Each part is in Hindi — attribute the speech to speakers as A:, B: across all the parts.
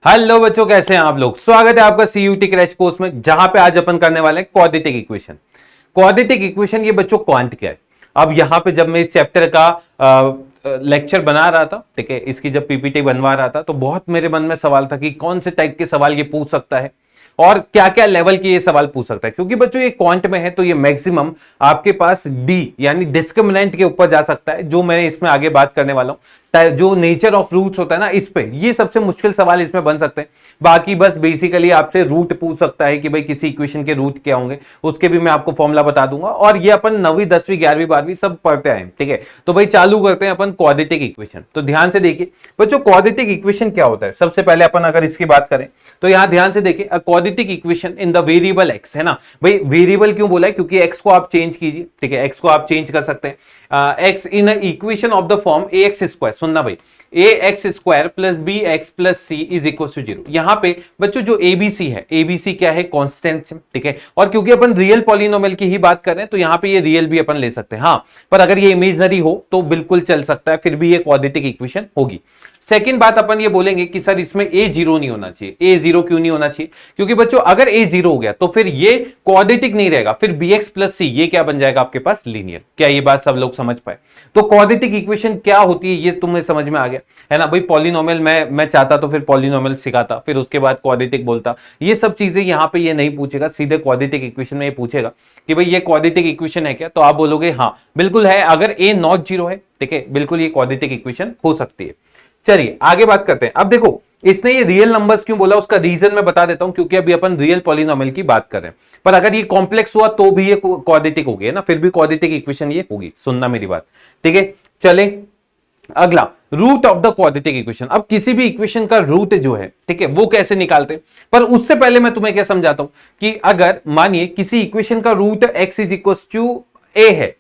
A: हेलो बच्चों, कैसे हैं आप लोग। स्वागत है आपका सीयूटी क्रैश कोर्स में, जहां पे आज अपन करने वाले हैं क्वाड्रेटिक इक्वेशन। क्वाड्रेटिक इक्वेशन ये बच्चों क्वांट क्या है। अब यहां पे जब मैं इस चैप्टर का लेक्चर बना रहा था, ठीक है, इसकी जब पीपीटी बनवा रहा था तो बहुत मेरे मन में सवाल था कि कौन से टाइप के सवाल ये पूछ सकता है और क्या क्या लेवल के ये सवाल पूछ सकता है। क्योंकि बच्चों ये क्वांट में है तो ये मैक्सिमम आपके पास डी यानी डिस्क्रिमिनेंट के ऊपर जा सकता है, जो मैं इसमें आगे बात करने वाला हूं। जो नेचर ऑफ रूट्स होता है ना, इस पे ये सबसे मुश्किल सवाल इसमें बन सकते हैं। बाकी बस बेसिकली आपसे रूट पूछ सकता है कि भाई किसी इक्वेशन के रूट क्या होंगे, उसके भी मैं आपको फॉर्मूला बता दूंगा। और ये अपन 9वीं 10वीं 11वीं 12वीं सब पढ़ते आए, ठीक है। तो भाई चालू करते हैं अपन क्वाड्रेटिक इक्वेशन। तो ध्यान से देखिए बच्चों, क्वाड्रेटिक इक्वेशन क्या होता है। सबसे पहले अपन अगर इसकी बात करें तो यहां ध्यान से देखिए, quadratic equation in the variable x, है ना भाई। वेरिएबल क्यों बोला है, क्योंकि एक्स को आप चेंज कीजिए, ठीक है, एक्स को आप चेंज कर सकते हैं। X in equation of the form a x square, सुनना भाई, a x square plus b x plus c is equal to 0। यहां पे बच्चों जो एबीसी है, एबीसी क्या है, कांस्टेंट, ठीक है। और क्योंकि अपन रियल पॉलिनोमियल की ही बात कर रहे हैं तो यहां पे ये रियल भी अपन ले सकते हैं, हाँ, पर अगर ये इमेजिनरी हो तो बिल्कुल चल सकता है, फिर भी ये क्वाड्रेटिक इक्वेशन होगी। सेकंड बात अपन ये बोलेंगे कि सर इसमें ए जीरो नहीं होना चाहिए। ए जीरो क्यों नहीं होना चाहिए, क्योंकि बच्चों अगर ए जीरो हो गया तो फिर ये क्वाड्रेटिक नहीं रहेगा, फिर बी एक्स प्लस सी ये क्या बन जाएगा आपके पास, लीनियर। क्या ये बात सब लोग समझ पाए। तो क्वाड्रेटिक इक्वेशन क्या होती है ये तुम्हें समझ में आ गया है ना भाई। पॉलिनोमियल मैं चाहता तो फिर पॉलिनोमियल सिखाता, फिर उसके बाद क्वाड्रेटिक बोलता। ये सब चीजें यहां पे ये नहीं पूछेगा, सीधे क्वाड्रेटिक इक्वेशन में ये पूछेगा कि भाई ये क्वाड्रेटिक इक्वेशन है क्या, तो आप बोलोगे हाँ बिल्कुल है। अगर ए नॉट जीरो है, ठीक है, बिल्कुल ये क्वाड्रेटिक इक्वेशन हो सकती है। चलिए आगे बात करते हैं। अब देखो इसने ये रियल नंबर्स क्यों बोला, उसका रीजन मैं बता देता हूं, क्योंकि अभी अपन रियल पॉलिनोमियल की बात कर रहे हैं। पर अगर ये कॉम्प्लेक्स हुआ तो भी ये क्वाड्रेटिक हो गया ना, फिर भी क्वाड्रेटिक इक्वेशन ये होगी, सुनना मेरी बात, ठीक है। चले अगला, root of the quadratic equation. अब किसी भी इक्वेशन का रूट जो है, ठीक है, वो कैसे निकालते हैं। पर उससे पहले मैं तुम्हें क्या समझाता हूं कि अगर मानिए किसी इक्वेशन का root x is equal to a है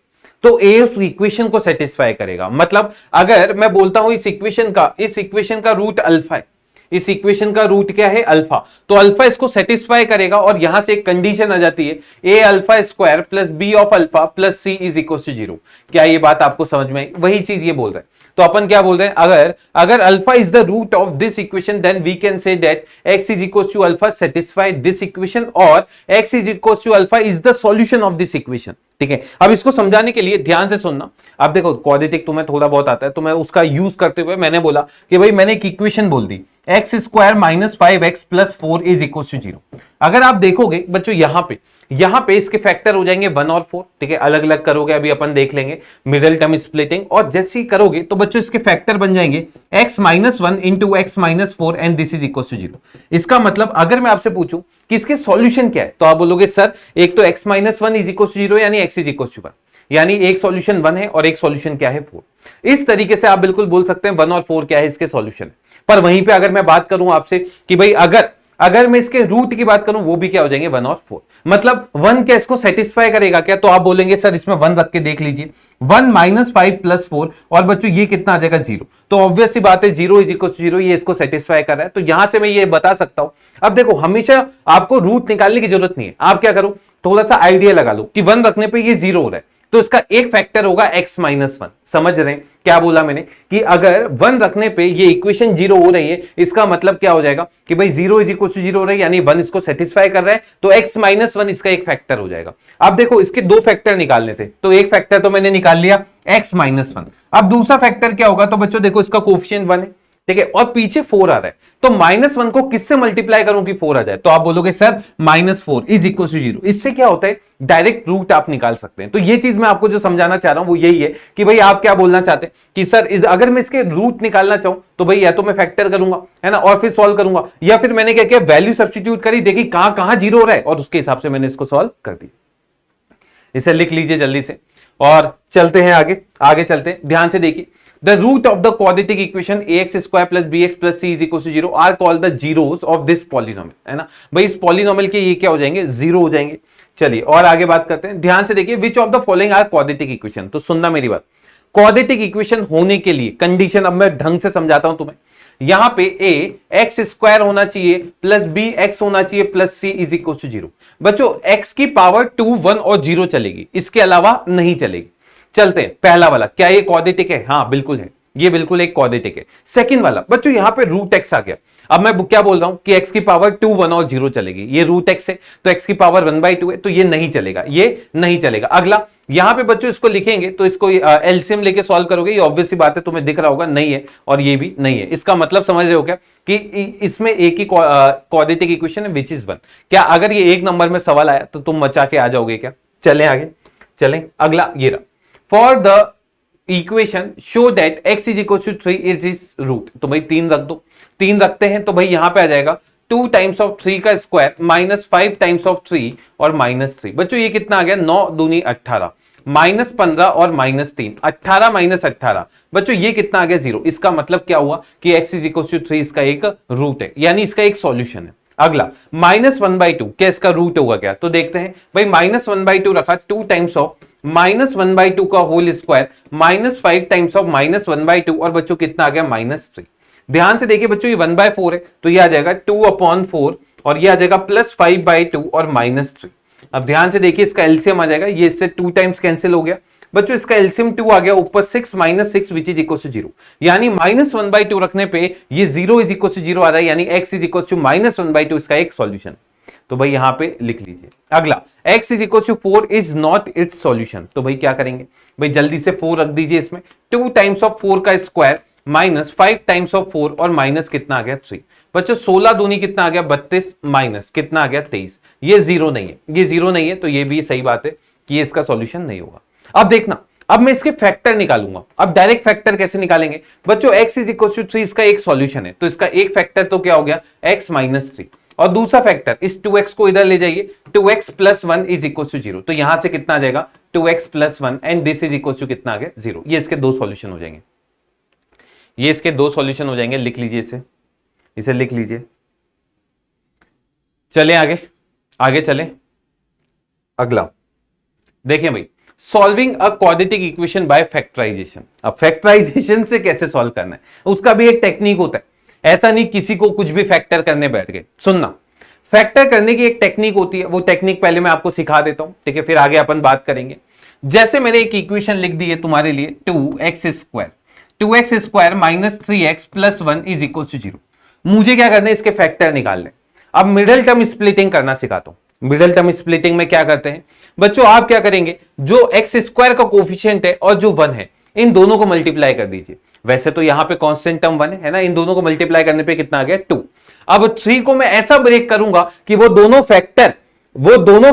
A: तो ए उस इक्वेशन को सेटिस्फाई करेगा। मतलब अगर मैं बोलता हूं इस इक्वेशन का रूट अल्फा है, इस इक्वेशन का रूट क्या है, अल्फा, तो अल्फा इसको सेटिस्फाई करेगा। और यहां से एक कंडीशन आ जाती है, a alpha square plus b of alpha plus c is equal to 0। क्या ये बात आपको समझ में आई। वही चीज ये बोल रहे हैं। तो अपन क्या बोल रहे हैं, अगर alpha is the root of this equation then we can say that x is equal to alpha satisfy this equation और x is equal to alpha is the solution of this equation, ठीक है। अब इसको समझाने के लिए ध्यान से सुनना। अब देखो क्वाड्रेटिक तुम्हें थोड़ा बहुत आता है तो मैं उसका यूज करते हुए मैंने बोला कि भाई मैंने एक इक्वेशन बोल दी, x square minus 5x plus 4 is equal to 0। अगर आप देखोगे बच्चों यहां पे इसके फैक्टर हो जाएंगे 1 और 4, ठीक है। अलग अलग करोगे, अभी अपन देख लेंगे मिडिल टर्म स्प्लिटिंग, और जैसे ही करोगे तो बच्चों इसके फैक्टर बन जाएंगे x minus 1 into x minus 4 and this is equal to 0। इसका मतलब अगर मैं आपसे पूछूं कि इसके सॉल्यूशन क्या है तो आप बोलोगे सर एक तो x minus 1 is equal to 0 यानी x इज इक्वल टू 1, यानी एक सॉल्यूशन 1 है और एक सॉल्यूशन क्या है 4। इस तरीके से आप बिल्कुल बोल सकते हैं 1 और 4 क्या है इसके सॉल्यूशन। पर वहीं पे अगर मैं बात करूं आपसे कि भाई अगर मैं इसके रूट की बात करूं वो भी क्या हो जाएंगे 1 और 4। मतलब 1 क्या इसको सेटिस्फाई करेगा क्या, तो आप बोलेंगे सर इसमें 1 रख के देख लीजिए, 1 माइनस 5 प्लस 4 और बच्चों ये कितना आ जाएगा 0। तो ऑब्वियस सी बात है 0 इज इक्वल टू 0, ये इसको सेटिस्फाई कर रहा है। तो यहां से मैं ये बता सकता हूं। अब देखो हमेशा आपको रूट निकालने की जरूरत नहीं है, आप क्या करो थोड़ा सा आइडिया लगा लो कि 1 रखने पर ये 0 हो रहा है तो इसका एक फैक्टर होगा x माइनस 1। समझ रहे हैं क्या बोला मैंने, कि अगर 1 रखने पे ये इक्वेशन 0 हो रही है, इसका मतलब क्या हो जाएगा कि भाई 0 इज इक्वल टू 0 हो रहा है, यानी 1 इसको सेटिस्फाई कर रहा है, तो x माइनस 1 इसका एक फैक्टर हो जाएगा। अब देखो इसके दो फैक्टर निकालने थे, तो एक फैक्टर तो मैंने निकाल लिया x माइनस 1। अब दूसरा फैक्टर क्या होगा, तो बच्चों देखो इसका कोफिशिएंट 1 है, ठीक है, और पीछे 4 आ रहा है, तो माइनस 1 को किससे मल्टीप्लाई करूं कि 4 आ जाए, तो आप बोलोगे sir minus 4 is equal to 0। इससे क्या होता है डायरेक्ट रूट आप निकाल सकते हैं। तो ये चीज मैं आपको जो समझाना चाह रहा हूं वो यही है कि भाई आप क्या बोलना चाहते हैं कि सर अगर मैं इसके रूट निकालना चाहूं तो भाई या तो मैं फैक्टर करूंगा, है ना, और फिर सॉल्व करूंगा, या फिर मैंने क्या किया वैल्यू सब्स्टिट्यूट करी, देखी कहां कहां 0 हो रहा है और उसके हिसाब से मैंने इसको सॉल्व कर दिया। इसे लिख लीजिए जल्दी से और चलते हैं आगे चलते हैं। ध्यान से देखिए, the root of the quadratic equation ax square plus bx plus c is equal to 0 are called the zeros of this polynomial, है ना भाई। इस पॉलिनोमियल के ये क्या हो जाएंगे, 0 हो जाएंगे। चलिए और आगे बात करते हैं। ध्यान से देखिए, which of the following are quadratic equation। तो सुनना मेरी बात, क्वाड्रेटिक इक्वेशन होने के लिए कंडीशन अब मैं ढंग से समझाता हूं तुम्हें। यहां पे a एक्स स्क्वायर होना चाहिए प्लस बी एक्स होना चाहिए plus c is equal to 0। बच्चों x की पावर 2, 1 और 0 चलेगी, इसके अलावा नहीं चलेगी। चलते हैं पहला वाला, क्या ये क्वाड्रेटिक है, हाँ बिल्कुल है, ये बिल्कुल एक क्वाड्रेटिक है। सेकंड वाला बच्चों यहां पे रूट एक्स आ गया। अब मैं क्या बोल रहा हूं कि x की पावर 2 1 और 0 चलेगी, ये रूट एक्स है तो x की पावर 1/2 है तो ये नहीं चलेगा, ये नहीं चलेगा। अगला यहां पे बच्चों इसको लिखेंगे तो इसको एलसीएम लेके सॉल्व करोगे, ये ऑब्वियस सी बात है, तुम्हें दिख रहा होगा नहीं है और ये भी नहीं है। इसका मतलब समझ रहे हो क्या कि इसमें एक ही क्वाड्रेटिक इक्वेशन है विच इज 1। क्या अगर ये एक नंबर में सवाल आया तो तुम मचा के आ जाओगे क्या? चलें आगे, चलें अगला ये रहा। For the equation show that x is equal to 3 is is root, तो भाई 3 रख दो। 3 रखते हैं तो भाई यहां पे आ जाएगा 2 टाइम्स ऑफ 3 का स्क्वायर माइनस 5 टाइम्स ऑफ 3 और माइनस 3। बच्चों ये कितना आ गया? 9 दूनी 18 माइनस 15 और माइनस 3, 18 माइनस 18। बच्चों ये कितना आ गया? 0। इसका मतलब क्या हुआ कि x इज इक्वल टू 3 इसका एक रूट है, यानी इसका एक सॉल्यूशन है। अगला -1/2, क्या इसका रूट होगा क्या? तो देखते हैं भाई, -1/2 रखा 2 टाइम्स ऑफ -1/2 का whole square minus 5 times of -1/2 और बच्चों कितना आ गया? -3। ध्यान से देखिए बच्चों, ये 1/4 है तो ये आ जाएगा 2/4 और ये आ जाएगा +5/2 और -3। अब ध्यान से देखिए इसका एलसीएम आ जाएगा, ये इससे 2 टाइम्स कैंसिल हो गया। बच्चों इसका एलसीएम 2 आ गया, ऊपर 6 -6 विच इज इक्वल टू 0, यानी -1/2 रखने पे ये 0 इज इक्वल टू 0 आ रहा है, यानी x इज इक्वल टू -1/2 इसका एक सॉल्यूशन। तो भाई यहां पे लिख लीजिए। अगला x is equal to 4 is not its solution, तो भाई क्या करेंगे? भाई जल्दी से 4 रख दीजिए इसमें। 2 टाइम्स ऑफ 4 का स्क्वायर माइनस 5 टाइम्स ऑफ 4 और माइनस कितना आ गया? 3। बच्चों 16 दूनी कितना आ गया? 32 माइनस कितना आ गया? 23। ये 0 नहीं है, ये 0 नहीं है तो ये भी सही बात है कि ये इसका सॉल्यूशन नहीं होगा। अब देखना, अब मैं इसके फैक्टर निकालूंगा। अब डायरेक्ट फैक्टर कैसे निकालेंगे? बच्चों x इज इक्वल टू 3 इसका एक सॉल्यूशन है तो इसका एक फैक्टर तो क्या हो गया? x माइनस 3, और दूसरा फैक्टर इस 2x को इधर ले जाइए, 2x plus 1 is equal to 0, तो यहां से कितना आ जाएगा? 2x plus 1 and this is equal to कितना आ गया? 0। ये इसके दो सॉल्यूशन हो जाएंगे, ये इसके दो सॉल्यूशन हो जाएंगे। लिख लीजिए इसे, इसे लिख लीजिए। चलें आगे, आगे चलें। अगला देखिए भाई, solving a quadratic equation by factorisation. अब फैक्टराइजेशन से कैसे सॉल्व करना है उसका भी एक टेक्निक होता है, ऐसा नहीं किसी को कुछ भी फैक्टर करने बैठ गए। सुनना, फैक्टर करने की एक टेक्निक होती है, वो टेक्निक पहले मैं आपको सिखा देता हूं, ठीक है, फिर आगे अपन बात करेंगे। जैसे मैंने एक इक्वेशन लिख दी है तुम्हारे लिए, 2x square minus 3x plus 1 is equal to 0। मुझे क्या करना है? इसके फैक्टर निकालने। अब मिडिल टर्म स्प्लिटिंग करना सिखाता हूं। मिडिल टर्म स्प्लिटिंग में क्या करते हैं बच्चों? आप क्या करेंगे, जो एक्स स्क्वायर का कोफिशिएंट है और जो 1 है, इन दोनों को मल्टीप्लाई कर दीजिए। वैसे तो यहां पे कांस्टेंट टर्म 1 है ना, इन दोनों को मल्टीप्लाई करने पे कितना आ गया? 2। अब 3 को मैं ऐसा ब्रेक करूंगा कि वो दोनों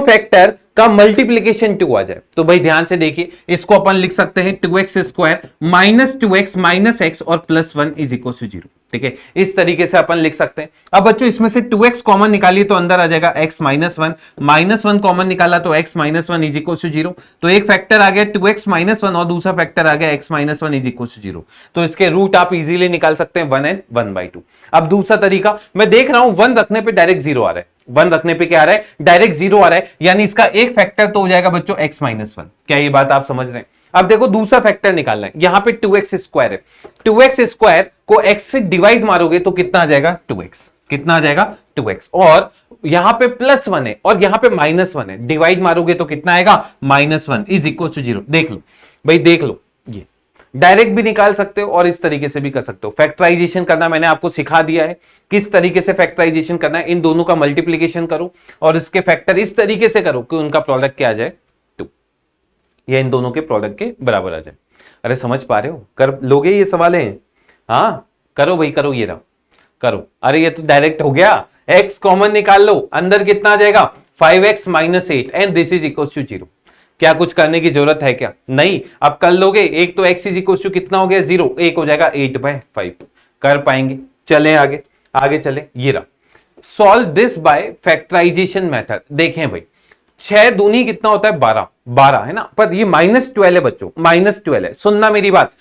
A: फैक्टर का मल्टीप्लीकेशन 2 आ जाए। तो भाई ध्यान से देखिए, इसको अपन लिख सकते हैं 2x square minus 2x minus x और प्लस 1 इज इक्वल टू 0, ठीक है, इस तरीके से अपन लिख सकते हैं। अब बच्चों इसमें से 2x कॉमन निकालिए तो अंदर आ जाएगा x माइनस 1, माइनस 1 कॉमन निकाला तो x minus 1 is equal to 0। तो एक फैक्टर आ गया 2x माइनस 1 और दूसरा फैक्टर आ गया x minus 1 is equal to 0। तो इसके रूट आप इजीली निकाल सकते हैं 1 एंड 1/2। अब दूसरा तरीका मैं देख रहा हूं, 1 रखने पे डायरेक्ट 0 आ रहा है, 1 रखने पे क्या आ रहा है? डायरेक्ट 0 आ रहा है, यानी इसका एक फैक्टर तो हो जाएगा बच्चों x माइनस 1। क्या ये बात आप समझ रहे हैं? अब देखो दूसरा फैक्टर निकालना है, यहां पे 2x स्क्वायर है, 2x स्क्वायर को x से डिवाइड मारोगे तो कितना आ जाएगा? 2x। कितना आ जाएगा? 2x। और यहां पे प्लस 1 है और यहां पे माइनस 1 है, डिवाइड मारोगे तो कितना आएगा? -1 इज इक्वल टू 0। देख लो भाई, देख लो, ये डायरेक्ट भी निकाल सकते हो और इस तरीके से भी कर सकते हो। फैक्टराइजेशन करना मैंने आपको सिखा दिया है, किस तरीके से फैक्टराइजेशन करना है। इन दोनों का मल्टीप्लीकेशन करो और इसके फैक्टर इस तरीके से करो कि उनका प्रोडक्ट क्या आ जाए? 2, या इन दोनों के प्रोडक्ट के बराबर आ जाए। अरे समझ पा रहे हो? कर लोगे ये सवाल है? हाँ करो भाई, करो, ये रहा, करो। अरे ये तो डायरेक्ट हो गया, x कॉमन निकाल लो, अंदर कितना आ जाएगा? 5x minus 8 and this is equal to 0। क्या कुछ करने की जरूरत है क्या? नहीं। अब कर लोगे, एक तो x इज इक्वल टू कितना हो गया? 0, एक हो जाएगा 8/5। कर पाएंगे? चलें आगे, आगे चले। ये रहा, solve this by factorisation method. देखें भाई, 6 दूनी कितना होता है? 12, 12 है ना, पर ये -12 है बच्चों, -12 है। सुनना मेरी बात,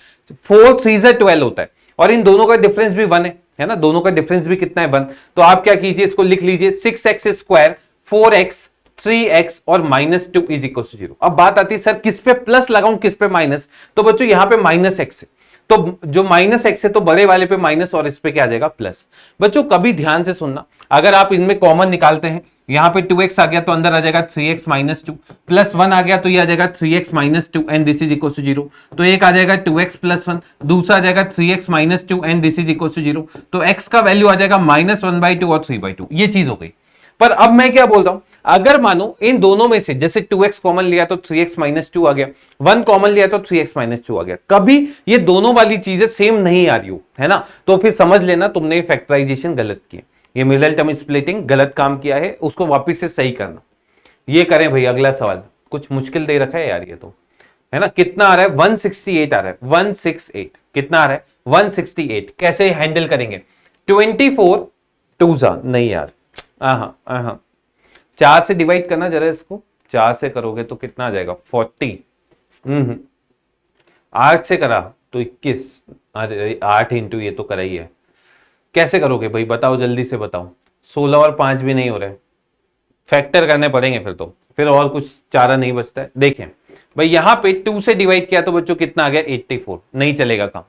A: 4 3 12 होता है और इन दोनों का डिफरेंस भी 1 है ना, दोनों का डिफरेंस भी कितना है? 1। तो आप क्या कीजिए, इसको लिख लीजिए 6x स्क्वायर 4x 3x और -2 इज इक्वल टू 0। अब बात आती है सर किस पे प्लस लगाऊं किस पे माइनस? तो बच्चों यहां पे -x है, तो जो -x है तो बड़े वाले पे माइनस और इस पे क्या आ जाएगा? प्लस। बच्चों कभी ध्यान से सुनना, अगर आप इनमें कॉमन निकालते हैं, यहाँ पे 2x आ गया तो अंदर आ जाएगा 3x माइनस 2, प्लस 1 आ गया तो ये आ जाएगा 3x minus 2 and this is equal to 0। तो एक आ जाएगा 2x प्लस 1, दूसरा आ जाएगा 3x minus 2 and this is equal to 0। तो x का वैल्यू आ जाएगा -1/2 और 3/2। ये चीज हो गई। पर अब मैं क्या बोल रहा हूं, अगर मानो इन दोनों में से जैसे 2x कॉमन लिया तो 3x माइनस 2 आ गया, 1 कॉमन लिया तो 3x माइनस 2 आ गया, कभी ये दोनों वाली चीजें सेम नहीं आ रही हो, है ना, तो फिर समझ लेना तुमने फैक्टराइजेशन गलत किया, ये मिडिल टर्म स्प्लिटिंग गलत काम किया है, उसको वापस से सही करना। ये करें भाई, अगला सवाल कुछ मुश्किल दे रखा है यार ये तो, है ना। कितना आ रहा है, 168 आ रहा है, 168 कितना आ रहा है, 168 कैसे हैंडल करेंगे, 24 2 नहीं यार, 4 से डिवाइड करना जरा, इसको 4 से करोगे तो कितना आ जाएगा 40, 8 से करा तो 21, अरे 8 इंटू ये तो करा ही है, कैसे करोगे भाई बताओ, जल्दी से बताओ। 16 और 5 भी नहीं हो रहे, फैक्टर करने पड़ेंगे फिर और कुछ चारा नहीं बचता है। देखें भाई यहाँ पे 2 से डिवाइड किया तो बच्चों कितना आ गया 84, नहीं चलेगा काम,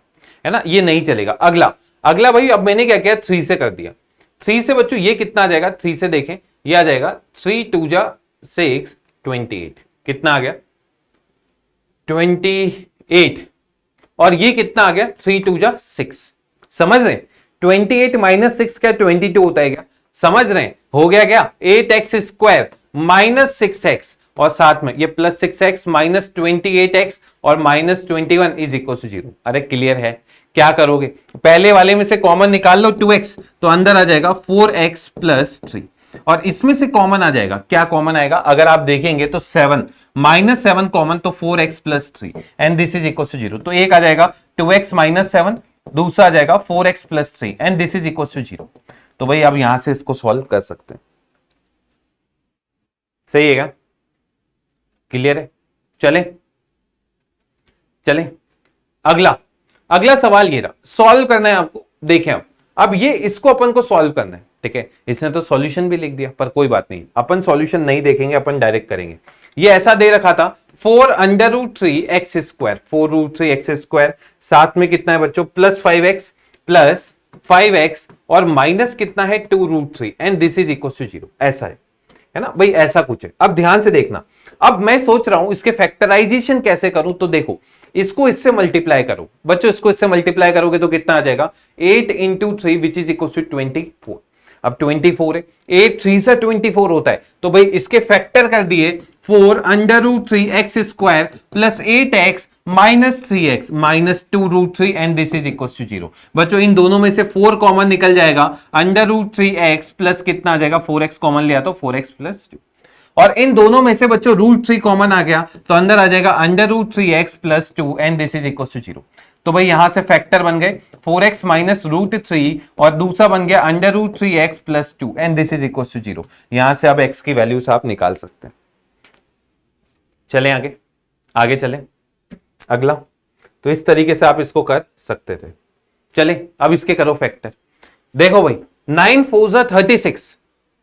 A: है ना, ये नहीं चलेगा। अगला भाई अब मैंने क्या किया 3 से कर दिया, 3 से बच्चों ये कितना आ जाएगा, 3 से देखें ये आ जाएगा 3 2 जा 6 28, कितना आ गया 28, और ये कितना आ गया 3 2 जा 6, समझ रहे 28 माइनस 6 क्या 22 होता है क्या, समझ रहे हैं, हो गया क्या 8x स्क्वायर माइनस 6x और साथ में ये प्लस 6x माइनस 28x और माइनस 21 इज इक्वल टू 0। अरे क्लियर है, क्या करोगे पहले वाले में से कॉमन निकाल लो 2x, तो अंदर आ जाएगा 4x प्लस 3, और इसमें से कॉमन आ जाएगा, क्या कॉमन आएगा, अगर आप देखेंगे तो 7 माइनस 7 कॉमन तो 4x plus 3 and this is equal to 0। तो एक आ जाएगा 2x माइनस 7, दूसरा आ जाएगा 4x plus 3 and this is equal to 0। तो भाई अब यहां से इसको सॉल्व कर सकते हैं, सही है क्या, क्लियर है, चले अगला सवाल ये रहा, सॉल्व करना है आपको। देखें अब ये इसको अपन को सॉल्व करना है, ठीक है, इसने तो सॉल्यूशन भी लिख दिया, पर कोई बात नहीं, अपन सॉल्यूशन नहीं देखेंगे, अपन डायरेक्ट करेंगे। ये ऐसा दे रखा था 4√3x स्क्वायर, 4√3x स्क्वायर, साथ में कितना है बच्चों प्लस 5x और माइनस कितना है 2√3 and this is equal to 0, ऐसा है ना भाई, ऐसा कुछ है। अब ध्यान से देखना, अब मैं सोच रहा हूं इसके फैक्टराइजेशन कैसे करूं, तो देखो इसको इससे मल्टीप्लाई करो बच्चों, इसको इससे मल्टीप्लाई करोगे तो कितना आ जाएगा 8 into 3 which is equal to 24। अब 24 है, 8 3 से 24 होता है, तो भाई इसके फैक्टर कर दिए 4√3x square plus 8x minus 3x minus 2√3 and this is equal to 0। बच्चों इन दोनों में से 4 कॉमन निकल जाएगा, √3x प्लस कितना आ जाएगा 4x कॉमन लिया तो 4x प्लस 2, और इन दोनों में से बच्चों √3 कॉमन आ गया तो अंदर आ जाएगा √3x plus 2 and this is equal to 0। तो भाई यहां से फैक्टर बन गए 4x माइनस √3 और दूसरा बन गया √3x plus 2 and this is equal to 0। यहां से अब x की वैल्यूज आप निकाल सकते हैं। चलें आगे चलें, अगला तो इस तरीके से आप इसको कर सकते थे। चलें अब इसके करो फैक्टर। देखो भाई 9 4 जा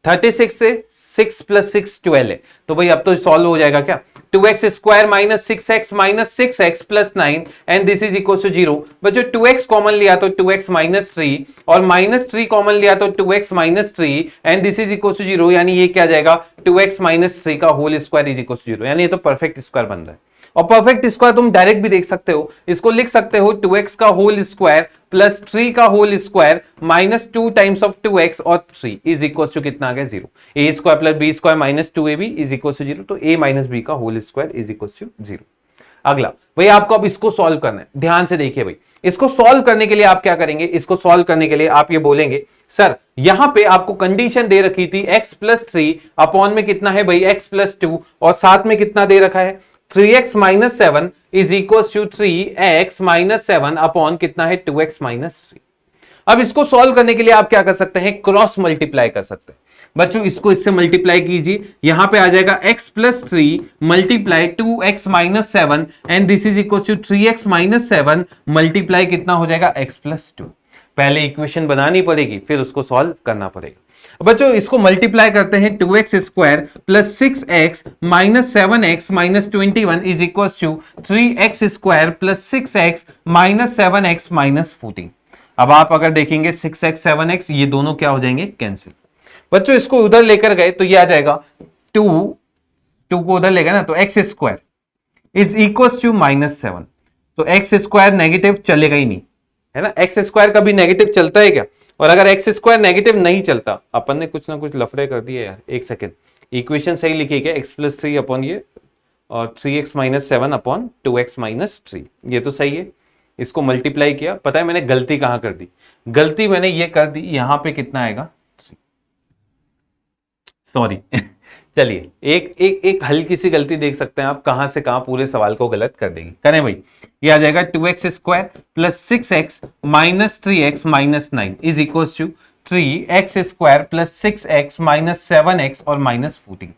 A: 36 से 6 प्लस 6 12 है, तो भाई अब तो सॉल्व हो जाएगा क्या, 2x square minus 6x plus 9 and this is equal to 0। बच्चों 2x कॉमन लिया तो 2x माइनस 3 और माइनस 3 कॉमन लिया तो 2x minus 3 and this is equal to 0, यानी ये क्या जाएगा 2x माइनस 3 का whole square is equal to 0, यानी ये तो परफेक्ट स्क्वायर बन रहा है। और परफेक्ट स्क्वायर तुम डायरेक्ट भी देख सकते हो, इसको लिख सकते हो 2x का होल स्क्वायर प्लस 3 का whole square minus 2 times of 2x और 3 इज इक्वल टू कितना आ गया 0। a square plus b square minus 2ab is equal to 0, तो a माइनस b का whole square is equal to 0। अगला भाई आपको अब इसको सॉल्व करना है, ध्यान से देखिए भाई, इसको सॉल्व करने के लिए आप क्या करेंगे, इसको सॉल्व करने के लिए आप ये बोलेंगे सर यहां पे आपको कंडीशन दे रखी थी x प्लस 3 अपॉन में कितना है भाई x प्लस 2 और साथ में कितना दे रखा है 3x minus 7 is equal to 3x minus 7 upon कितना है 2x माइनस 3। अब इसको सॉल्व करने के लिए आप क्या कर सकते हैं, क्रॉस मल्टीप्लाई कर सकते हैं। बच्चों इसको इससे मल्टीप्लाई कीजिए, यहां पे आ जाएगा x plus 3 multiply 2x minus 7 and this is equal to 3x minus 7 multiply कितना हो जाएगा x प्लस 2। पहले इक्वेशन बनानी पड़ेगी फिर उसको सॉल्व करना पड़ेगा। बच्चों इसको मल्टीप्लाई करते हैं 2x square plus 6x minus 7x minus 21 is equal to 3x square plus 6x minus 7x minus 14। अब आप अगर देखेंगे 6x 7x ये दोनों क्या हो जाएंगे कैंसिल। बच्चों इसको उधर लेकर गए तो ये आ जाएगा 2 को उधर ले गए ना, तो x square is equal to -7। तो एक्स स्क्वायर नेगेटिव चलेगा ही नहीं, है ना। एक्स स्क्वायर कभी नेगेटिव चलता है क्या? और अगर एक्स स्क्वायर नेगेटिव नहीं चलता, अपन ने कुछ ना कुछ लफड़े कर दिए यार, एक सेकेंड। इक्वेशन सही लिखी क्या? x+3 अपॉन ये और 3x - 7 अपॉन 2x - 3, ये तो सही है। इसको मल्टीप्लाई किया, पता है मैंने गलती कहां कर दी? गलती मैंने ये कर दी, यहां पे कितना आएगा, सॉरी चलिए एक एक एक हल्की सी गलती देख सकते हैं आप, कहां से कहां पूरे सवाल को गलत कर देगी। करें भाई, ये आ जाएगा 2x square plus 6x minus 3x minus 9 is equal to 3x square plus 6x minus 7x और माइनस 14।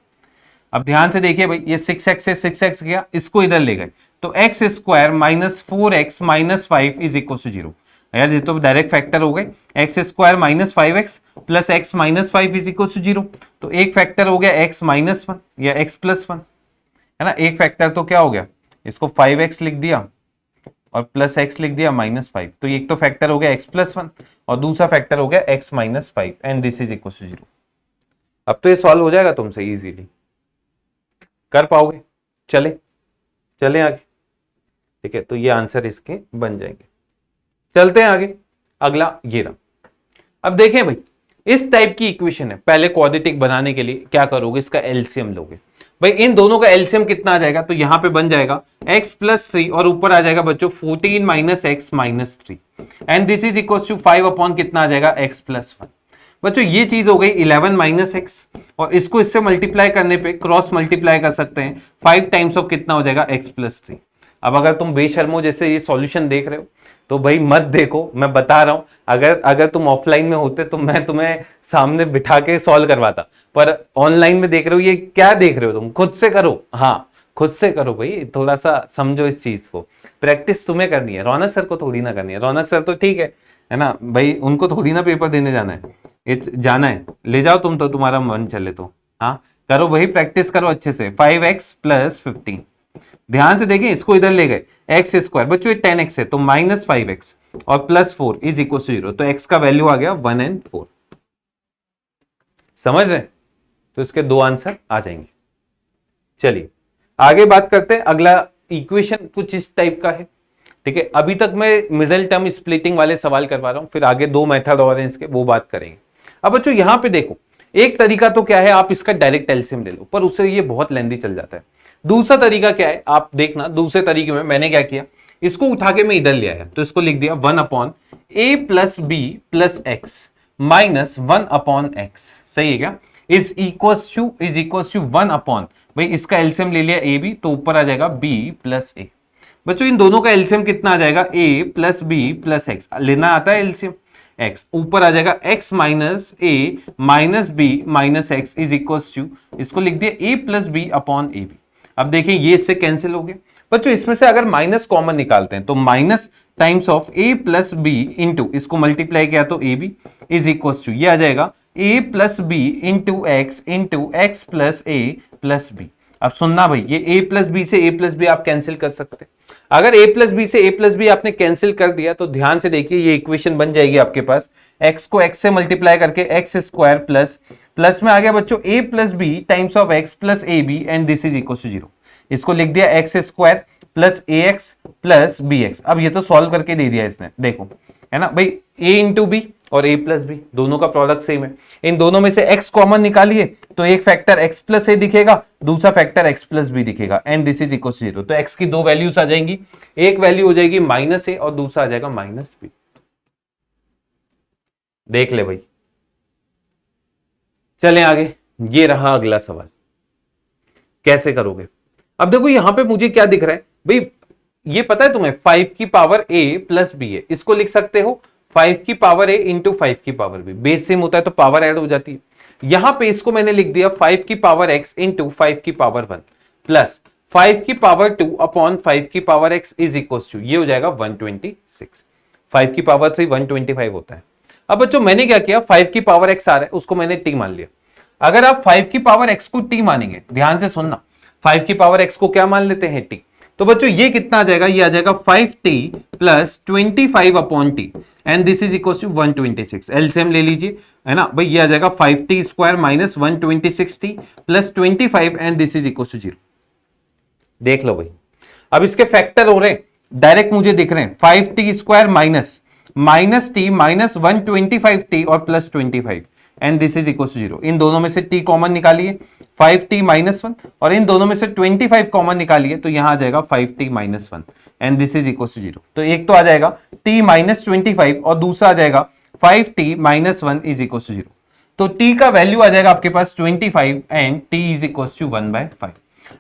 A: अब ध्यान से देखिए भाई, ये 6x से 6x गया, इसको इधर ले गए तो x square minus 4x minus 5 is equal to 0। यार ये तो डायरेक्ट फैक्टर हो गए, x square minus 5x plus x minus 5 is equal to 0। तो एक फैक्टर हो गया x माइनस 1 या x प्लस 1, है ना। एक फैक्टर तो क्या हो गया, इसको 5x लिख दिया और प्लस x लिख दिया माइनस 5, तो एक तो फैक्टर हो गया x प्लस 1 और दूसरा फैक्टर हो गया x minus 5 and this is equal to 0। अब तो ये सॉल्व हो जाएगा तुमसे इजीली, कर पाओगे। चले चले आगे, ठीक है। तो ये आंसर इसके बन जाएंगे। चलते हैं आगे, अगला ये रहा। अब देखें भाई, इस टाइप की इक्वेशन है, पहले क्वाड्रेटिक बनाने के लिए क्या करोगे, इसका एलसीएम लोगे। भाई इन दोनों का एलसीएम कितना आ जाएगा, तो यहां पे बन जाएगा x प्लस 3 और ऊपर आ जाएगा बच्चों 14 minus x minus 3 and this is equal to 5 upon कितना आ जाएगा x प्लस 1। बच्चों ये चीज हो गई 11 माइनस एक्स, और इसको इससे मल्टीप्लाई करने पे क्रॉस मल्टीप्लाई कर सकते हैं, 5 टाइम्स ऑफ कितना हो जाएगा x प्लस 3। अब अगर तुम बेशर्मो जैसे ये सॉल्यूशन देख रहे हो तो भाई मत देखो, मैं बता रहा हूं, अगर तुम ऑफलाइन में होते तो मैं तुम्हें सामने बिठा के सॉल्व करवाता, पर ऑनलाइन में देख रहे हो, ये क्या देख रहे हो तुम, खुद से करो। हाँ खुद से करो भाई, थोड़ा सा समझो इस चीज को, प्रैक्टिस तुम्हें करनी है, रौनक सर को थोड़ी ना करनी है। रौनक सर तो ठीक है ना भाई, उनको थोड़ी ना पेपर देने जाना है, जाना है ले जाओ तुम, तो तुम्हारा मन चले तो हाँ करो भाई, प्रैक्टिस करो अच्छे से। 5x प्लस 15, ध्यान से देखें, इसको इधर ले गए एक्स स्क्वायर, बच्चों 10x है तो माइनस 5x और प्लस 4 इज इक्वल टू 0, तो x का वैल्यू आ गया 1 और 4। समझ रहे? तो इसके दो आंसर आ जाएंगे। चलिए आगे बात करते हैं। अगला इक्वेशन कुछ इस टाइप का है, ठीक है। अभी तक मैं मिडिल टर्म स्प्लिटिंग वाले सवाल करवा रहा हूं, फिर आगे दो मेथड और हैं इसके, वो बात करेंगे। अब बच्चों यहां पे देखो, एक तरीका तो क्या है, आप इसका डायरेक्ट एलसीएम ले लो, पर उससे ये बहुत लेंदी चल जाता है। दूसरा तरीका क्या है, आप देखना, दूसरे तरीके में मैंने क्या किया, इसको उठा के मैं इधर ले आया, तो इसको लिख दिया 1 upon a plus b plus x minus 1 upon x, सही है क्या, इज इक्वल टू 1 अपॉन, भाई इसका एलसीएम ले लिया ए बी, तो ऊपर आ जाएगा b प्लस ए। बच्चों इन दोनों का एलसीएम कितना आ जाएगा, a plus b plus x, लेना आता है एलसीएम x, ऊपर आ जाएगा x minus a minus b minus x is equal to, इसको लिख दिया a plus b upon a b. अब देखिए ये इससे कैंसिल हो गया बच्चों, इसमें से अगर माइनस कॉमन निकालते हैं तो minus times of a plus b into, इसको मल्टीप्लाई किया तो a b is equal to, ये आ जाएगा a plus b into x plus a plus b. अब सुनना भाई, ये a प्लस बी से a प्लस बी आप कैंसिल कर सकते हैं। अगर a प्लस बी से a प्लस बी आपने कैंसिल कर दिया तो ध्यान से देखिए ये इक्वेशन बन जाएगी आपके पास, x को x से मल्टीप्लाई करके एक्स स्क्वायर प्लस प्लस में आ गया बच्चों a plus b times of x plus a b and this is equal to 0। इसको लिख दिया x square plus a x plus b x. अब ये तो सॉल्व करके दे दिया इसने, देखो है ना भाई, a इंटू बी और a प्लस बी दोनों का प्रोडक्ट सेम है, इन दोनों में से x कॉमन निकालिए तो एक फैक्टर x प्लस ए दिखेगा, दूसरा फैक्टर x प्लस बी दिखेगा and this is equal to 0। तो x की दो वैल्यूज आ जाएंगी, एक वैल्यू हो जाएगी माइनस ए और दूसरा आ जाएगा माइनस बी। देख ले भाई, चलें आगे, ये रहा अगला सवाल, कैसे करोगे। अब देखो यहां पे मुझे क्या दिख रहा है भाई, ये पता है तुम्हें 5 की पावर a प्लस बी है, इसको लिख सकते हो 5 की पावर a इंटू 5 की पावर b, बेस सेम होता है तो पावर ऐड हो जाती है। यहां पे इसको मैंने लिख दिया 5 की पावर x इंटू 5 की पावर 1 प्लस 5 की पावर 2 अपॉन 5 की power x is equal to, ये हो जाएगा 126। 5 की पावर 3 125 होता है। अब बच्चों मैंने क्या किया, 5 की पावर x आ रहा है उसको मैंने t मान लिया। अगर आप 5 की पावर x को t मानेंगे, ध्यान से सुनना, 5 की पावर x को क्या मान लेते हैं t, तो बच्चों ये कितना आ जाएगा, ये आ जाएगा 5t plus 25 upon t and this is equal to 126। LCM ले लीजिए, है ना भाई, ये आ जाएगा 5t square minus 126t plus 25 and this is equal to 0। देख लो भाई, अब इसके फैक्टर हो रहे हैं, डायरेक्ट मुझे दिख रहे हैं 5t square minus t minus 125t और plus 25 and this is equal to 0। इन दोनों में से t कॉमन निकालिए 5t माइनस 1 और इन दोनों में से 25 कॉमन निकालिए तो यहां आ जाएगा 5t minus 1 and this is equal to 0। तो एक तो आ जाएगा t माइनस 25 और दूसरा आ जाएगा 5t minus 1 is equal to 0। तो t का वैल्यू आ जाएगा आपके पास 25 and t is equal to 1/5।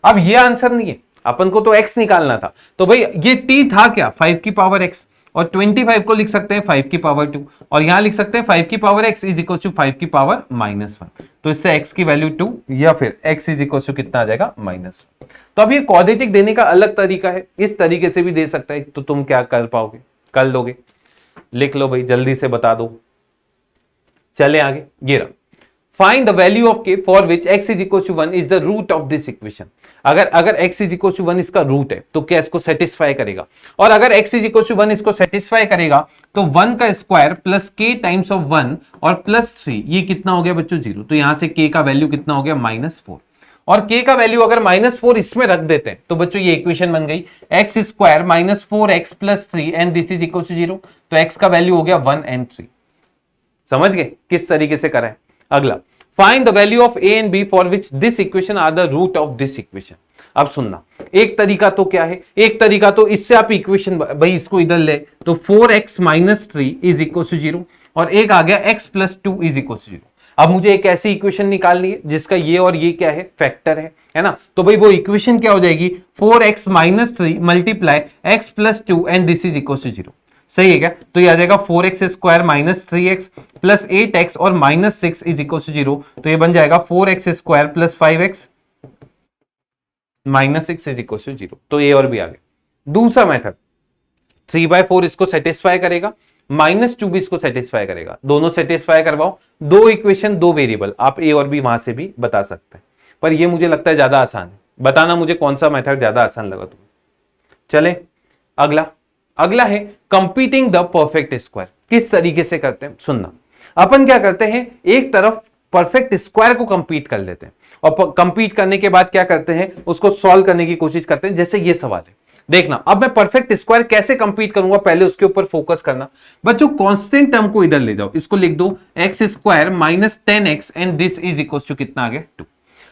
A: अब ये आंसर नहीं है, अपन को तो x निकालना था, तो भाई ये t था क्या, 5 की पावर x, और 25 को लिख सकते हैं 5 की पावर 2 और यहां लिख सकते हैं 5 की power x is equal to 5 की पावर माइनस 1। तो इससे x की वैल्यू 2 या फिर x इज इक्वल टू कितना आ जाएगा माइनस 1। तो अब ये क्वाड्रेटिक देने का अलग तरीका है, इस तरीके से भी दे सकता है। तो तुम क्या कर पाओगे, कर लोगे, लिख लो भाई, जल्दी से बता दो। चले आगे, ये रहा, find the value of k for which x is equal to 1 is the root of this equation. अगर x इज इक्वल टू 1 इसका रूट है तो क्या इसको सेटिस्फाई करेगा, और अगर x इज इक्वल टू 1 इसको सेटिस्फाई करेगा तो 1 का square plus k times of 1 और प्लस 3 ये कितना हो गया बच्चों 0। तो यहां से k का वैल्यू कितना हो गया -4 और k का वैल्यू अगर -4 इसमें रख देते हैं तो बच्चों ये इक्वेशन बन गई x square minus 4x plus 3 and this is equal to 0। तो x का वैल्यू हो गया 1 एंड 3। समझ गए किस तरीके से करा है। अगला, find the value of a and b for which this equation are the root of this equation. अब सुनना, एक तरीका तो क्या है, एक तरीका तो इससे आप इक्वेशन भाई इसको इधर ले तो 4x minus 3 is equal to 0 और एक आ गया x plus 2 is equal to 0। अब मुझे एक ऐसी इक्वेशन निकालनी है जिसका ये और ये क्या है, फैक्टर है ना। तो भाई वो इक्वेशन क्या हो जाएगी, 4x minus 3 multiply x plus 2 and this is equal to 0। सही है क्या। तो ये आ जाएगा 4x square minus 3x plus 8x और माइनस 6 इज इक्वल टू 0। तो ये बन जाएगा 4x square plus 5x minus 6 is equal to 0। तो ए और बी आ गए। दूसरा मेथड 3/4 इसको सेटिस्फाई करेगा, -2 भी इसको सेटिस्फाई करेगा, दोनों सेटिस्फाई करवाओ, दो इक्वेशन दो वेरिएबल, आप ए और बी वहां से भी बता सकते हैं, पर ये मुझे लगता है ज्यादा आसान है। बताना मुझे कौन सा मेथड ज्यादा आसान लगा तुम्हें। चले अगला है कंपीटिंग द परफेक्ट स्क्वायर। किस तरीके से करते हैं सुनना, अपन क्या करते हैं, एक तरफ परफेक्ट स्क्वायर को कंपीट कर लेते हैं और कंपीट करने के बाद क्या करते हैं, उसको सॉल्व करने की कोशिश करते हैं। जैसे ये सवाल है, देखना अब मैं परफेक्ट स्क्वायर कैसे कंपीट करूंगा, पहले उसके ऊपर फोकस करना। बच्चों कांस्टेंट टर्म को इधर ले जाओ, इसको लिख दो x square minus 10x and this is equal to कितना आ गया 2।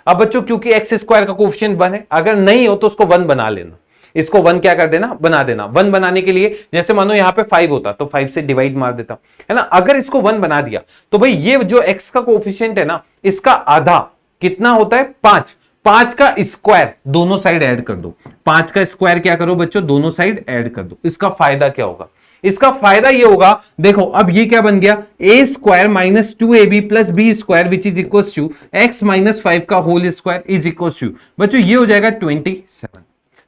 A: अब बच्चों क्योंकि x स्क्वायर का कोएफिशिएंट 1 है, अगर नहीं हो तो उसको 1 बना लेना, इसको 1 क्या कर देना, बना देना। 1 बनाने के लिए जैसे मानो यहाँ पे 5 होता तो 5 से डिवाइड मार देता, है ना। अगर इसको 1 बना दिया तो भाई ये जो x का कोएफिशिएंट है ना, इसका आधा कितना होता है 5, 5 का स्क्वायर दोनों साइड ऐड कर दो। 5 का स्क्वायर क्या करो बच्चों, दोनों साइड ऐड कर दो। इसका फायदा क्या होगा, इसका फायदा ये होगा, देखो अब ये क्या बन गया, a square minus 2ab plus b square which is equal to x minus 5 का whole square is equal to बच्चों ये हो जाएगा 27।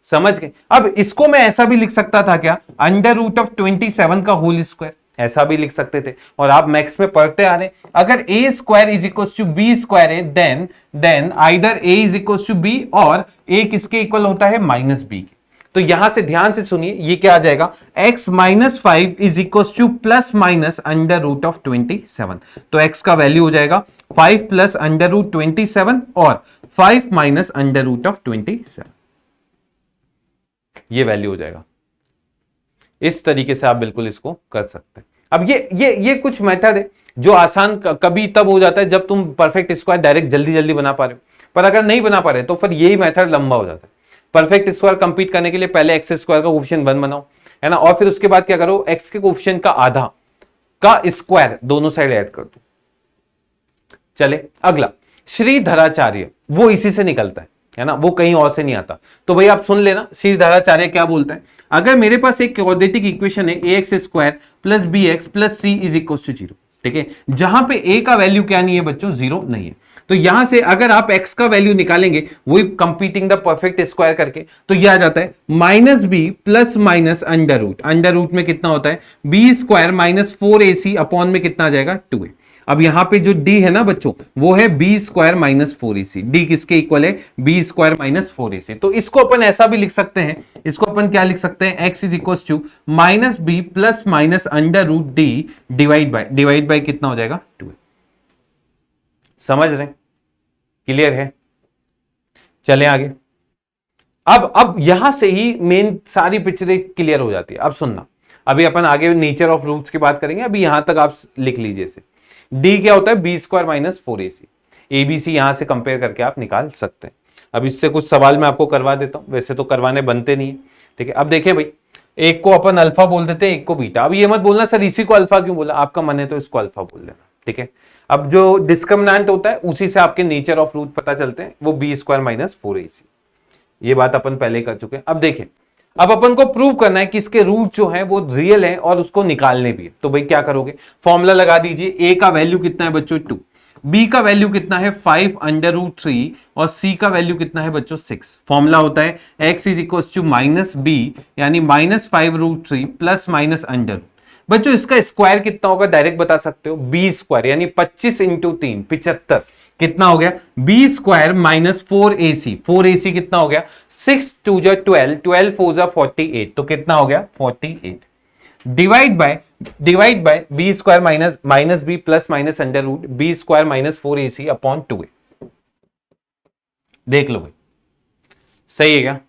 A: समझ गए। अब इसको मैं ऐसा भी लिख सकता था क्या, अंडर रूट ऑफ 27 का होल स्क्वायर, ऐसा भी लिख सकते थे। और आप मैथ्स में पढ़ते आ रहे, अगर a square is equal to b square है then either a is equal to b और a किसके इक्वल होता है माइनस b के। तो यहां से ध्यान से सुनिए, ये क्या आ जाएगा, x minus 5 is equal to plus minus under root of 27। तो x का वैल्यू हो जाएगा 5 प्लस अंडर रूट 27 और 5 माइनस अंडर रूट ऑफ 27, ये वैल्यू हो जाएगा। इस तरीके से आप बिल्कुल इसको कर सकते हैं। अब ये कुछ मेथड है जो आसान कभी तब हो जाता है जब तुम परफेक्ट स्क्वायर डायरेक्ट जल्दी जल्दी बना पा रहे हो, पर अगर नहीं बना पा रहे तो फिर यही मेथड लंबा हो जाता है। परफेक्ट स्क्वायर कंप्लीट करने के लिए पहले एक्स स्क्वायर का कोएफिशिएंट 1 बनाओ, है ना, और फिर उसके बाद क्या करो, एक्स के कोएफिशिएंट का आधा का स्क्वायर दोनों साइड ऐड कर दो। चले अगला, श्रीधराचार्य, वो इसी से निकलता है ना, वो कहीं और से नहीं आता। तो भाई आप सुन लेना, श्रीधराचार्य क्या बोलता है, अगर मेरे पास एक क्वाड्रेटिक इक्वेशन है ax square plus bx plus c is equal to 0, ठीक है, जहां पे a का वैल्यू क्या नहीं है बच्चों, 0 नहीं है। तो यहां से अगर आप x का वैल्यू निकालेंगे वही कंपीटिंग द परफेक्ट स्क्वायर करके, तो यह आ जाता है minus b plus minus under root में कितना होता है b square minus 4ac upon में कितना आ जाएगा 2a। अब यहां पे जो d है ना बच्चों, वो है b square minus 4ac। D किसके इक्वल है? B square minus 4ac। तो इसको अपन ऐसा भी लिख सकते हैं, इसको अपन क्या लिख सकते हैं? x is equal to minus b plus minus under root D divide by कितना हो जाएगा? 2। समझ रहे? क्लियर है? चले आगे। अब यहां से ही मेन सारी पिक्चर क्लियर हो जाती है। अब सुनना, अभी अपन आगे नेचर ऑफ रूट्स की बात करेंगे, अभी यहां तक आप लिख लीजिए इसे। डी क्या होता है? B square minus 4ac। ABC यहां से कंपेयर करके आप निकाल सकते हैं। अब इससे कुछ सवाल मैं आपको करवा देता हूं, वैसे तो करवाने बनते नहीं है, ठीक है। अब देखिए भाई, एक को अपन अल्फा बोल देते हैं, एक को बीटा। अब ये मत बोलना सर इसी को अल्फा क्यों बोला, आपका मन है तो इसको अल्फा बोल देना, ठीक है। अब जो डिस्क्रिमिनेंट होता है उसी से आपके नेचर ऑफ रूट पता चलते हैं, वो बी स्क्वायर माइनस 4ac। ये बात अपन पहले कर चुके हैं। अब देखें, अब अपन को प्रूव करना है कि इसके रूट जो है वो रियल है और उसको निकालने भी है। तो भाई क्या करोगे? फॉर्मूला लगा दीजिए। ए का वैल्यू कितना है बच्चों? 2। बी का वैल्यू कितना है? 5 अंडर रूट 3 और सी का वैल्यू कितना है बच्चों? 6। फॉर्मूला होता है x is equal to minus b यानी minus 5 root 3 plus minus under. बच्चों इसका स्क्वायर कितना होगा डायरेक्ट बता सकते हो? बी स्क्वायर यानी 25 इंटू 3 75 कितना हो गया? B square minus 4ac। 4ac कितना हो गया? 6 2 जा 12, 12 4 जा 48, तो कितना हो गया? 48 divide by b square minus b plus minus under root b square minus 4ac upon 2a। देख लो भाई, सही है क्या?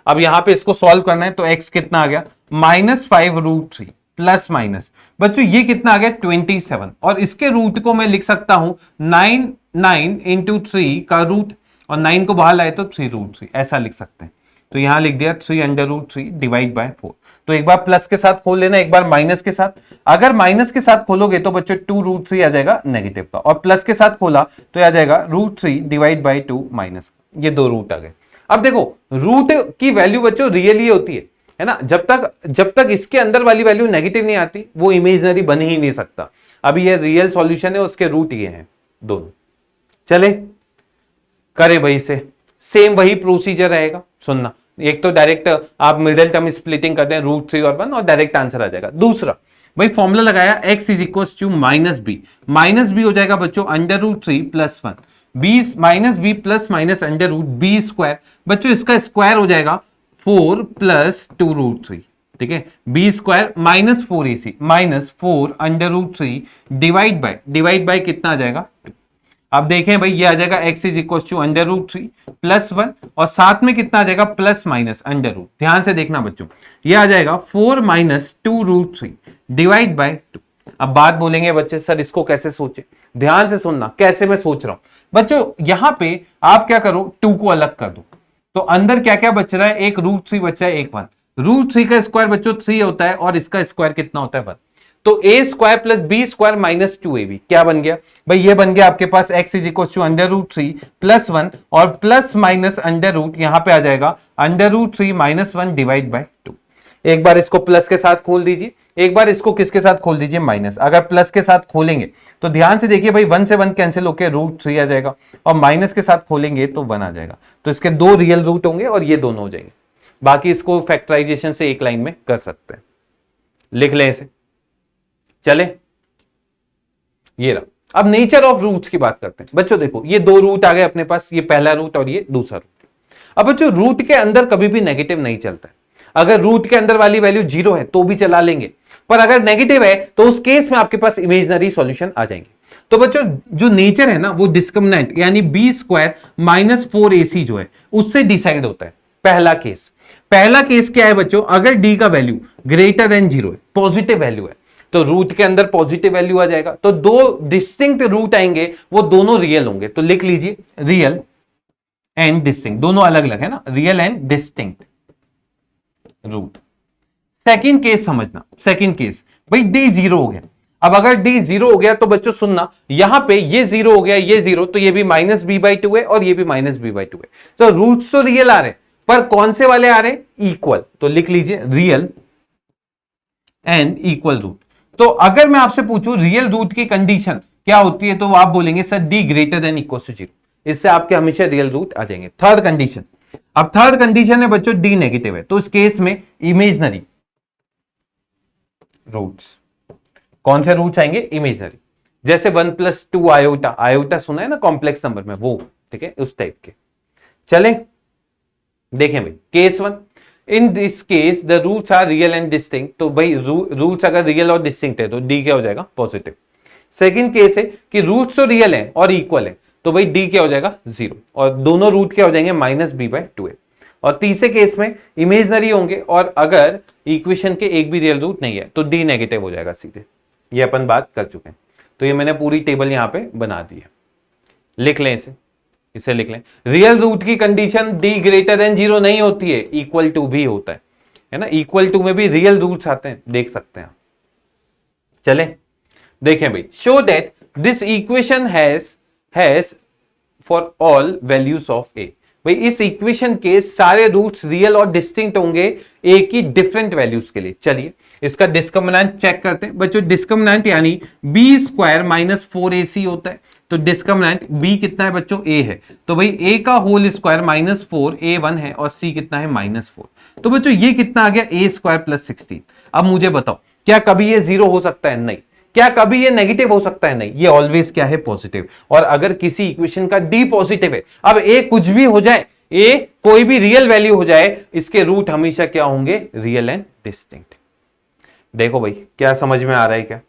A: अब यहां पे इसको सॉल्व करना है, तो x कितना आ गया? माइनस 5 रूट 3 प्लस माइनस बच्चों ये कितना आ गया? 27। और इसके रूट को मैं लिख सकता हूं 9 इंटू 3 का रूट, और 9 को बाहर लाए तो 3 रूट 3, ऐसा लिख सकते हैं। तो यहां लिख दिया 3 अंडर रूट 3 डिवाइड बाय 4। तो एक बार प्लस के साथ खोल लेना, एक बार माइनस के साथ। अगर माइनस के साथ खोलोगे तो बच्चों 2 रूट 3 आ जाएगा नेगेटिव का, और प्लस के साथ खोला तो आ जाएगा रूट 3 डिवाइड बाय 2 माइनस। ये दो रूट आ गए। अब देखो, रूट की वैल्यू बच्चों रियल ही होती है ना। जब तक इसके अंदर वाली वैल्यू नेगेटिव नहीं आती वो इमेजिनरी बन ही नहीं सकता। अभी ये रियल सॉल्यूशन है, उसके रूट ये हैं दोनों। चले करें भाई से, सेम वही प्रोसीजर रहेगा। सुनना, एक तो डायरेक्ट आप मिडिल टर्म स्प्लिटिंग करते हैं रूट 3 और 1 और डायरेक्ट आंसर आ जाएगा। दूसरा भाई फॉर्मूला लगाया x is equal to minus b हो जाएगा बच्चों under root 3 plus 1 minus b plus minus under root b square. बच्चों इसका स्क्वायर हो जाएगा 4 प्लस 2 रूट 3, ठीक है। B square minus 4ac minus 4 under root 3 divide by कितना आ जाएगा? 2। अब देखें भाई, ये आ जाएगा x is equal to under root 3 plus 1 और साथ में कितना आ जाएगा? Plus minus under root. ध्यान से देखना बच्चों, ये आ जाएगा 4 माइनस 2 रूट 3 डिवाइड बाय 2। अब बात बोलेंगे बच्चे सर इसको कैसे सोचे? ध्यान से सुनना कैसे मैं सोच रहा हूं बच्चों। यहां पे आप क्या करो, 2 को अलग कर दो, तो अंदर क्या क्या बच रहा है? एक रूट 3 बचा है, एक 1। रूट 3 का स्क्वायर बच्चों 3 होता है और इसका स्क्वायर कितना होता है? 1। तो a square plus b square minus 2ab क्या बन गया भाई? ये बन गया आपके पास x is equal to under root 3 plus 1 और प्लस माइनस अंडर रूट, यहां पे आ जाएगा under root 3 minus 1 divide by 2। एक बार इसको प्लस के साथ खोल दीजिए, एक बार इसको किसके साथ खोल दीजिए? माइनस। अगर प्लस के साथ खोलेंगे तो ध्यान से देखिए भाई, 1 से 1 कैंसिल होकर रूट 3 आ जाएगा, और माइनस के साथ खोलेंगे तो 1 आ जाएगा। तो इसके 2 रियल रूट होंगे और ये दोनों हो जाएंगे। बाकी इसको फैक्टराइजेशन से एक लाइन में कर सकते हैं, लिख लें इसे। चले, ये रहा। अब नेचर ऑफ रूट्स की बात करते हैं बच्चों। देखो ये 2 रूट आ गए अपने पास, ये पहला रूट और ये दूसरा रूट। अब बच्चों रूट के अंदर कभी भी नेगेटिव नहीं चलता है। अगर रूट के अंदर वाली वैल्यू 0 है तो भी चला लेंगे, पर अगर नेगेटिव है तो उस केस में आपके पास इमेजिनरी सॉल्यूशन आ जाएंगे। तो बच्चों जो नेचर है ना वो डिस्क्रिमिनेंट यानी बी स्क्वायर माइनस 4ac जो है उससे डिसाइड होता है। पहला केस क्या है बच्चों? अगर डी का वैल्यू ग्रेटर देन 0 है, पॉजिटिव वैल्यू है, तो रूट के अंदर पॉजिटिव वैल्यू आ जाएगा। तो 2 डिस्टिंक्ट रूट आएंगे, वो दोनों रियल होंगे। तो लिख लीजिए रियल एंड डिस्टिंक्ट, दोनों अलग अलग है ना, real and distinct root. Second case समझना, सेकंड केस भाई डी 0 हो गया। अब अगर डी 0 हो गया तो बच्चों सुनना, यहां पे ये 0 हो गया, ये 0, तो ये भी माइनस बी बाई 2 है और ये भी माइनस बी बाई 2 है। तो रूट्स तो रियल आ रहे, पर कौन से वाले आ रहे? इक्वल। तो लिख लीजिए रियल एंड इक्वल रूट। तो अगर मैं आपसे पूछूं रियल रूट की कंडीशन क्या होती है, तो आप बोलेंगे sir D greater than equal to 0। इससे आपके हमेशा रियल रूट आ जाएंगे। थर्ड कंडीशन, अब थर्ड कंडीशन है बच्चों डी नेगेटिव है, तो इस केस में इमेजिनरी रूट्स। कौन से रूट्स आएंगे? इमेजिनरी। जैसे 1+2 आयोटा, आयोटा सुना है ना कॉम्प्लेक्स नंबर में, वो ठीक है उस टाइप के। चलें देखें भाई case 1, in this case the roots are real and distinct, तो भाई रूट्स अगर रियल और डिस्टिंक्ट है तो डी क्या हो जाएगा पॉजिटिव। सेकंड केस है कि रूट्स तो रियल है और इक्वल है, तो भाई डी क्या हो जाएगा 0, और दोनों रूट क्या हो जाएंगे -b/2a। और तीसरे केस में इमेजनरी होंगे और अगर इक्वेशन के एक भी रियल रूट नहीं है तो डी नेगेटिव हो जाएगा सीधे। ये अपन बात कर चुके हैं, तो ये मैंने पूरी टेबल यहां पे बना दी है, लिख लें इसे लिख लें। रियल रूट की कंडीशन d ग्रेटर देन 0 नहीं होती है, इक्वल टू भी होता है ना, इक्वल टू में भी रियल रूट्स आते हैं, देख सकते हैं। चले देखें भाई, show that this equation has for all values of a. भाई इस इक्वेशन के सारे रूट्स रियल और डिस्टिंक्ट होंगे ए की डिफरेंट वैल्यूज के लिए। चलिए इसका डिस्क्रिमिनेंट चेक करते हैं बच्चों। डिस्क्रिमिनेंट यानी b² - 4ac होता है, तो डिस्क्रिमिनेंट b कितना है बच्चों a है, तो भाई a का होल स्क्वायर -4 a1 है और c कितना है -4, तो बच्चों ये कितना आ गया a² + 16। अब मुझे बताओ क्या कभी ये 0 हो सकता है? नहीं। क्या कभी ये नेगेटिव हो सकता है? नहीं, ये ऑलवेज क्या है पॉजिटिव। और अगर किसी इक्वेशन का डी पॉजिटिव है, अब ए कुछ भी हो जाए, ए कोई भी रियल वैल्यू हो जाए, इसके रूट हमेशा क्या होंगे? Real and distinct. देखो भाई क्या समझ में आ रहा है क्या?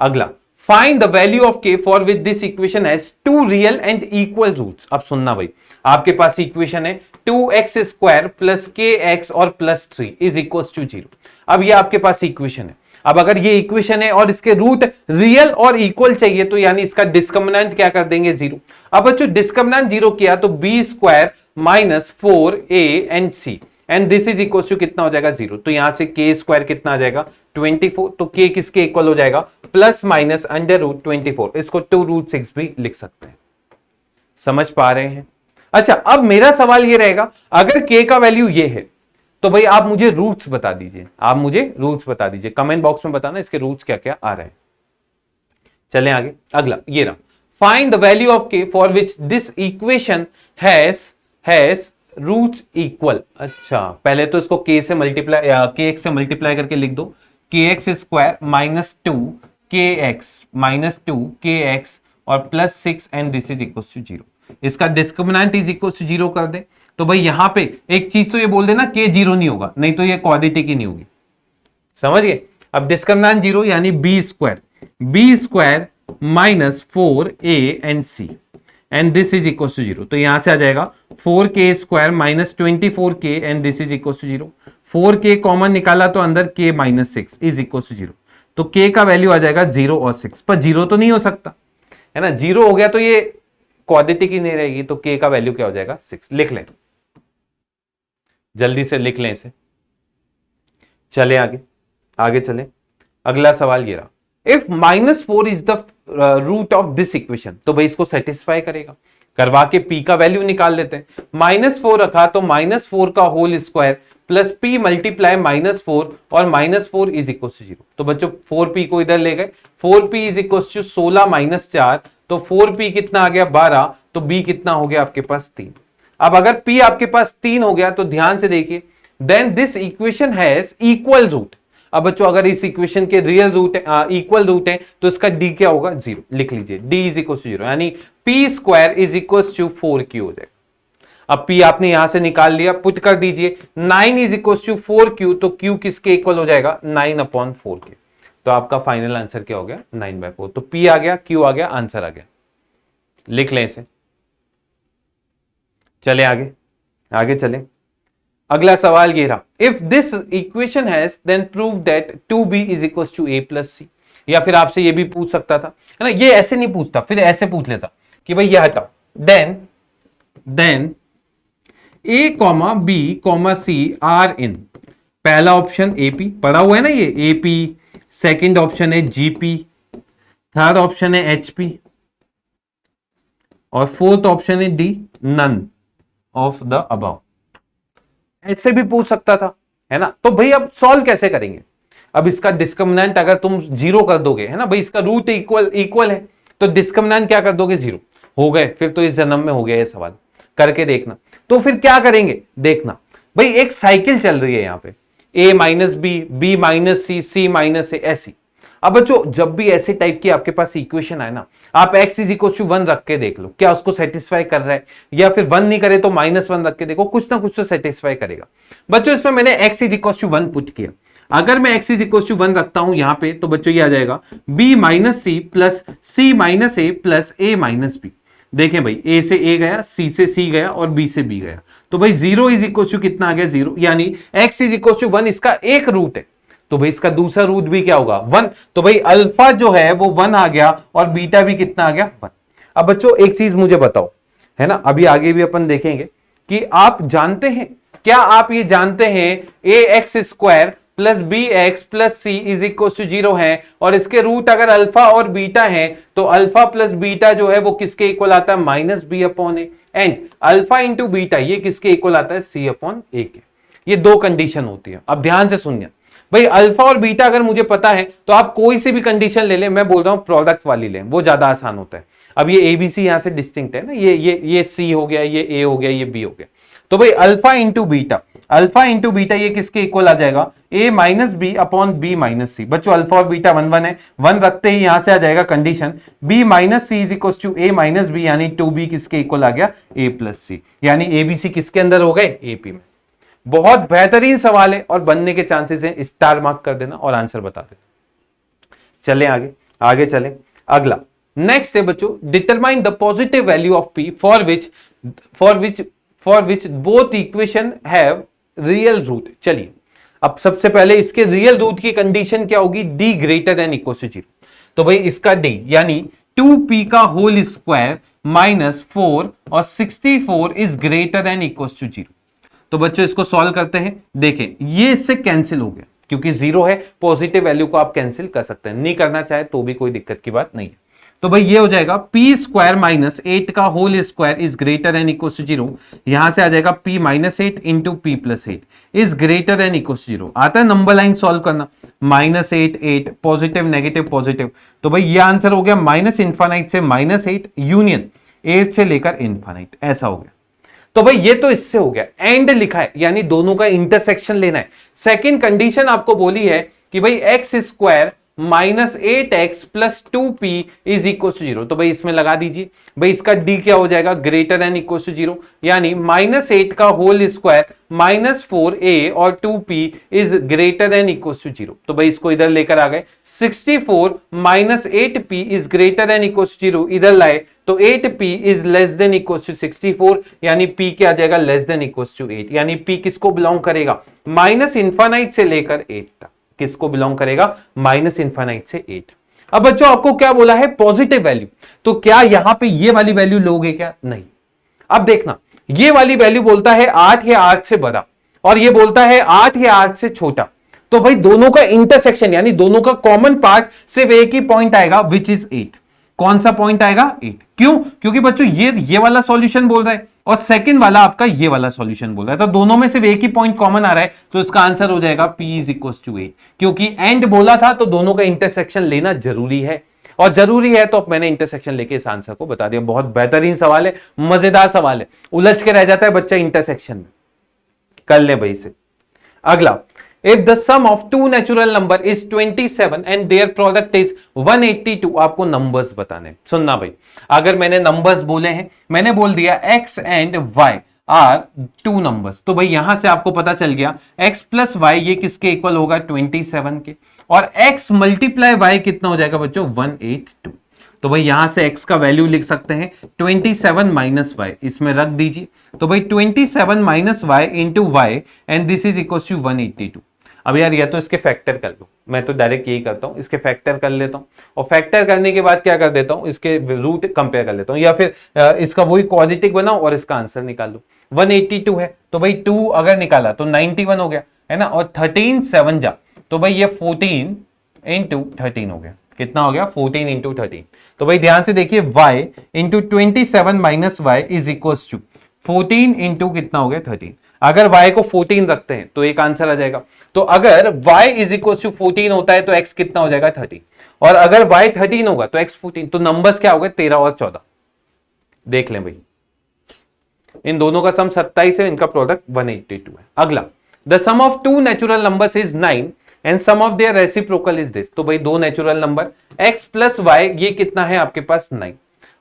A: अगला, find the value of k for which this equation has two real and equal roots. अब सुनना भाई, आपके पास इक्वेशन है 2x² + kx और +3 = 0। अब ये आपके पास इक्वेशन है। अब अगर ये इक्वेशन है और इसके रूट रियल और इक्वल चाहिए, तो यानी इसका डिस्क्रिमिनेंट क्या कर देंगे? 0। अब बच्चों डिस्क्रिमिनेंट 0 किया तो b² - 4a and c and this is equal to कितना हो जाएगा? 0। तो यहां से k² कितना आ जाएगा? 24। तो k किसके इक्वल हो जाएगा? ±√24। इसको 2√6 भी लिख सकते हैं। समझ पा रहे हैं? अच्छा, अब मेरा सवाल ये रहेगा, अगर k का वैल्यू ये है तो भाई आप मुझे रूट्स बता दीजिए, आप मुझे रूट्स बता दीजिए, कमेंट बॉक्स में बताना इसके रूट्स क्या क्या आ रहे हैं। चलें आगे। अगला ये रहा, find the value of k for which this equation has roots equal. अच्छा, पहले तो इसको k से मल्टीप्लाई या kx से मल्टीप्लाई करके लिख दो, kx² - 2kx - 2kx और +6 and this is equal to 0। इसका डिस्क्रिमिनेंट इज इक्वल टू 0 कर दे, तो भाई यहां पे एक चीज तो ये बोल देना k 0 नहीं होगा, नहीं तो ये क्वाड्रेटिक ही नहीं होगी। समझ गए? अब डिस्क्रिमिनेंट 0 यानी b² - 4a and c and this is equal to 0। तो यहां से आ जाएगा 4k² - 24k and this is equal to 0। 4k common निकाला तो अंदर k - 6 इज इक्वल टू 0। तो k का वैल्यू आ जाएगा 0 और 6, पर 0 तो नहीं हो सकता है ना, 0 हो गया तो ये क्वाड्रेटिक ही नहीं रहेगी, तो k का वैल्यू क्या हो जाएगा? 6। लिख लें, जल्दी से लिख लें इसे। चले आगे चले। अगला सवाल ये रहा, if -4 is the root of this equation, तो भाई इसको सेटिस्फाई करेगा। करवा के p का वैल्यू निकाल लेते हैं। -4 रखा तो -4 का whole square plus p multiply -4 और -4 इज इक्वल टू 0। तो बच्चों 4p को इधर ले गए, 4p इज इक्वल टू 16 - 4, तो 4p कितना आ गया? 12। तो b कितना हो गया आपके पास? 3। अब अगर p आपके पास 3 हो गया तो ध्यान से देखिए, then this equation has equal root. अब बच्चों अगर इस इक्वेशन के रियल रूट इक्वल रूट है तो इसका d क्या होगा? 0। लिख लीजिए, d इज इक्वल टू 0 यानी p² is equal to 4q हो जाएगा। अब p आपने यहां से निकाल लिया, पुट कर दीजिए, 9 इज इक्वल टू 4q, तो q किसके इक्वल हो जाएगा? 9/4 के। तो आपका फाइनल आंसर क्या हो गया? 9/4। तो p आ गया, q आ गया, आंसर आ गया। लिख लें इसे। चले आगे चले। अगला सवाल ये रहा, if this equation has then prove that 2b is equal to a + c। या फिर आपसे ये भी पूछ सकता था, है ना, ये ऐसे नहीं पूछता, फिर ऐसे पूछ लेता कि भाई ये हटाओ, then a, b, c are in. पहला ऑप्शन AP पढ़ा हुआ है ना, ये AP, सेकंड ऑप्शन है GP, थर्ड ऑप्शन है HP और फोर्थ ऑप्शन है D, none of the above. ऐसे भी पूछ सकता था, है ना। तो भाई अब सॉल्व कैसे करेंगे? अब इसका डिस्क्रिमिनेंट अगर तुम 0 कर दोगे, है ना, भाई इसका रूट इक्वल है, तो डिस्क्रिमिनेंट क्या कर दोगे? 0 हो गए। फिर तो इस जन्म में हो गया ये सवाल, करके देखना। तो फिर क्या करेंगे देखना भाई, एक साइकिल चल रही है यहां पे, a - b, b - c, c - a, ऐसी। अब बच्चों जब भी ऐसे टाइप की आपके पास इक्वेशन आए ना, आप x इज इक्वल टू 1 रख के देख लो क्या उसको सेटिस्फाई कर रहा है, या फिर 1 नहीं करे तो -1 रख के देखो, कुछ ना कुछ तो सेटिस्फाई करेगा। बच्चों इसमें मैंने x is equal to 1 put किया, अगर मैं x इज इक्वल टू 1 रखता हूं यहां पे, तो बच्चों ये आ जाएगा b minus c plus c minus a plus a minus b. देखें भाई a से a गया, c से c गया और b से b गया, तो भाई 0 इज इक्वल टू कितना आ गया 0, यानी x इज इक्वल टू 1 इसका एक रूट है, तो भाई इसका दूसरा रूट भी क्या होगा 1, तो भाई अल्फा जो है वो 1 आ गया और बीटा भी कितना आ गया 1। अब बच्चों एक चीज मुझे बताओ, है ना, अभी आगे भी अपन देखेंगे कि आप जानते हैं, क्या आप ये जानते हैं a x square plus b x plus c is equal to 0 है, और इसके रूट अगर अल्फा और बीटा है तो अल्फा प्लस बीटा जो है वो किसके इक्वल आता है minus b upon a, and alpha into beta ये किसके इक्वल आता है सी अपॉन ए के। ये दो कंडीशन होती है, अब ध्यान से सुनिए भाई, अल्फा और बीटा अगर मुझे पता है तो आप कोई सी भी कंडीशन ले लें, मैं बोल रहा हूं प्रोडक्ट वाली लें, वो ज्यादा आसान होता है। अब ये एबीसी यहां से डिस्टिंक्ट है ना, ये सी हो गया, ये ए हो गया, ये बी हो गया, तो भाई अल्फा इंटू बीटा ये किसके इक्वल आ जाएगा a minus b upon b minus c. बच्चों अल्फा और बीटा 1 1 है, 1 रखते ही यहां से आ जाएगा condition b minus c is equal to a minus b, यानी 2b किसके इक्वल आ गया ए प्लस सी, यानी एबीसी किसके अंदर हो गए एपी में। बहुत बेहतरीन सवाल है और बनने के चांसेस हैं, स्टार मार्क कर देना और आंसर बता देना। चलें आगे चलें। अगला नेक्स्ट है बच्चों, determine the positive value of p for which both equation have real root. चलिए अब सबसे पहले इसके रियल रूट की कंडीशन क्या होगी, d greater than equal to 0। तो भाई इसका d यानी 2p का होल स्क्वायर माइनस 4 और 64 is greater than equal to 0। तो बच्चों इसको सॉल्व करते हैं, देखें ये इससे कैंसिल हो गया क्योंकि 0 है, पॉजिटिव वैल्यू को आप कैंसिल कर सकते हैं, नहीं करना चाहे तो भी कोई दिक्कत की बात नहीं है। तो भाई ये हो जाएगा p स्क्वायर माइनस 8 का whole square is greater than equal to 0, यहां से आ जाएगा p minus 8 into p plus 8 is greater than equal to 0। आता है नंबर लाइन सॉल्व करना, माइनस 8 पॉजिटिव नेगेटिव पॉजिटिव, तो भाई ये आंसर हो गया माइनस इंफाइनाइट से माइनस 8 यूनियन 8 से लेकर इनफाइनाइट, ऐसा हो गया। तो भाई ये तो इससे हो गया, एंड लिखा है यानी दोनों का इंटरसेक्शन लेना है। सेकेंड कंडीशन आपको बोली है कि भाई x square minus 8x plus 2p is equal to 0, तो भाई इसमें लगा दीजिए, भाई इसका d क्या हो जाएगा ग्रेटर देन इक्वल टू 0, यानी माइनस 8 का होल स्क्वायर माइनस 4a और 2p is greater than equal to 0। तो भाई इसको इधर लेकर आ गए, 64 minus 8p is greater than equal to 0 इधर लाए तो 8p is less than equal to 64, यानी p क्या आ जाएगा लेस देन इक्वल टू 8, यानी p किसको बिलोंग करेगा माइनस इंफाइनाइट से लेकर 8 तक, किसको बिलोंग करेगा माइनस इंफाइनाइट से 8। अब बच्चों आपको क्या बोला है पॉजिटिव वैल्यू, तो क्या यहां पे ये वाली वैल्यू लोगे क्या, नहीं। अब देखना ये वाली वैल्यू बोलता है 8 या 8 से बड़ा और ये बोलता है 8 या 8 से छोटा, तो भाई दोनों का इंटरसेक्शन यानी दोनों का कॉमन पार्ट सिर्फ एक ही पॉइंट आएगा विच इज 8। कौन सा पॉइंट आएगा 8, क्यों, क्योंकि बच्चों ये वाला सॉल्यूशन बोल रहा है और सेकंड वाला आपका ये वाला सॉल्यूशन बोल रहा है, तो दोनों में सिर्फ एक ही पॉइंट कॉमन आ रहा है, तो इसका आंसर हो जाएगा p इज इक्वल टू 8, क्योंकि एंड बोला था तो दोनों का इंटरसेक्शन लेना जरूरी है, और जरूरी है तो अब मैंने इंटरसेक्शन लेके इस आंसर को बता दिया। बहुत बेहतरीन सवाल है, मजेदार सवाल है, उलझ के रह जाता है बच्चा इंटरसेक्शन में, कर ले भाई से। अगला, if the sum of two natural number is 27 and their product is 182, आपको नंबर्स बताने। सुनना भाई, अगर मैंने नंबर्स बोले हैं, मैंने बोल दिया x and y are two numbers, तो भाई यहां से आपको पता चल गया x प्लस y ये किसके इक्वल होगा 27 के, और x मल्टीप्लाई y कितना हो जाएगा बच्चों 182। तो भाई यहां से x का वैल्यू लिख सकते हैं 27 माइनस वाई, इसमें रख दीजिए, तो भाई 27 minus y into y and this is equal to 182। अब यार या तो इसके फैक्टर कर लो, मैं तो डायरेक्ट यही करता हूं, इसके फैक्टर कर लेता हूं और फैक्टर करने के बाद क्या कर देता हूं इसके रूट कंपेयर कर लेता हूं, या फिर इसका वही क्वाड्रेटिक बनाओ और इसका आंसर निकाल लो। 182 है तो भाई 2 अगर निकाला तो 91 हो गया है ना, और 13 7 जा तो भाई ये 14 इंटू 13 हो गया, कितना हो गया 14 इंटू 13। तो भाई ध्यान से देखिए y into 27 minus y is equal to 14 into कितना हो गया 13। अगर y को 14 रखते हैं तो एक आंसर आ जाएगा, तो अगर y इज इक्वल टू 14 होता है तो x कितना हो जाएगा 13, और अगर y 13 होगा तो x 14, तो नंबर्स क्या हो गए 13 और 14। देख लें भाई, इन दोनों का सम 27 है, इनका प्रोडक्ट 182 है। अगला, the sum of two natural numbers is 9 and sum of their reciprocal is this. तो भाई दो natural number x plus y, ये कितना है आपके पास 9,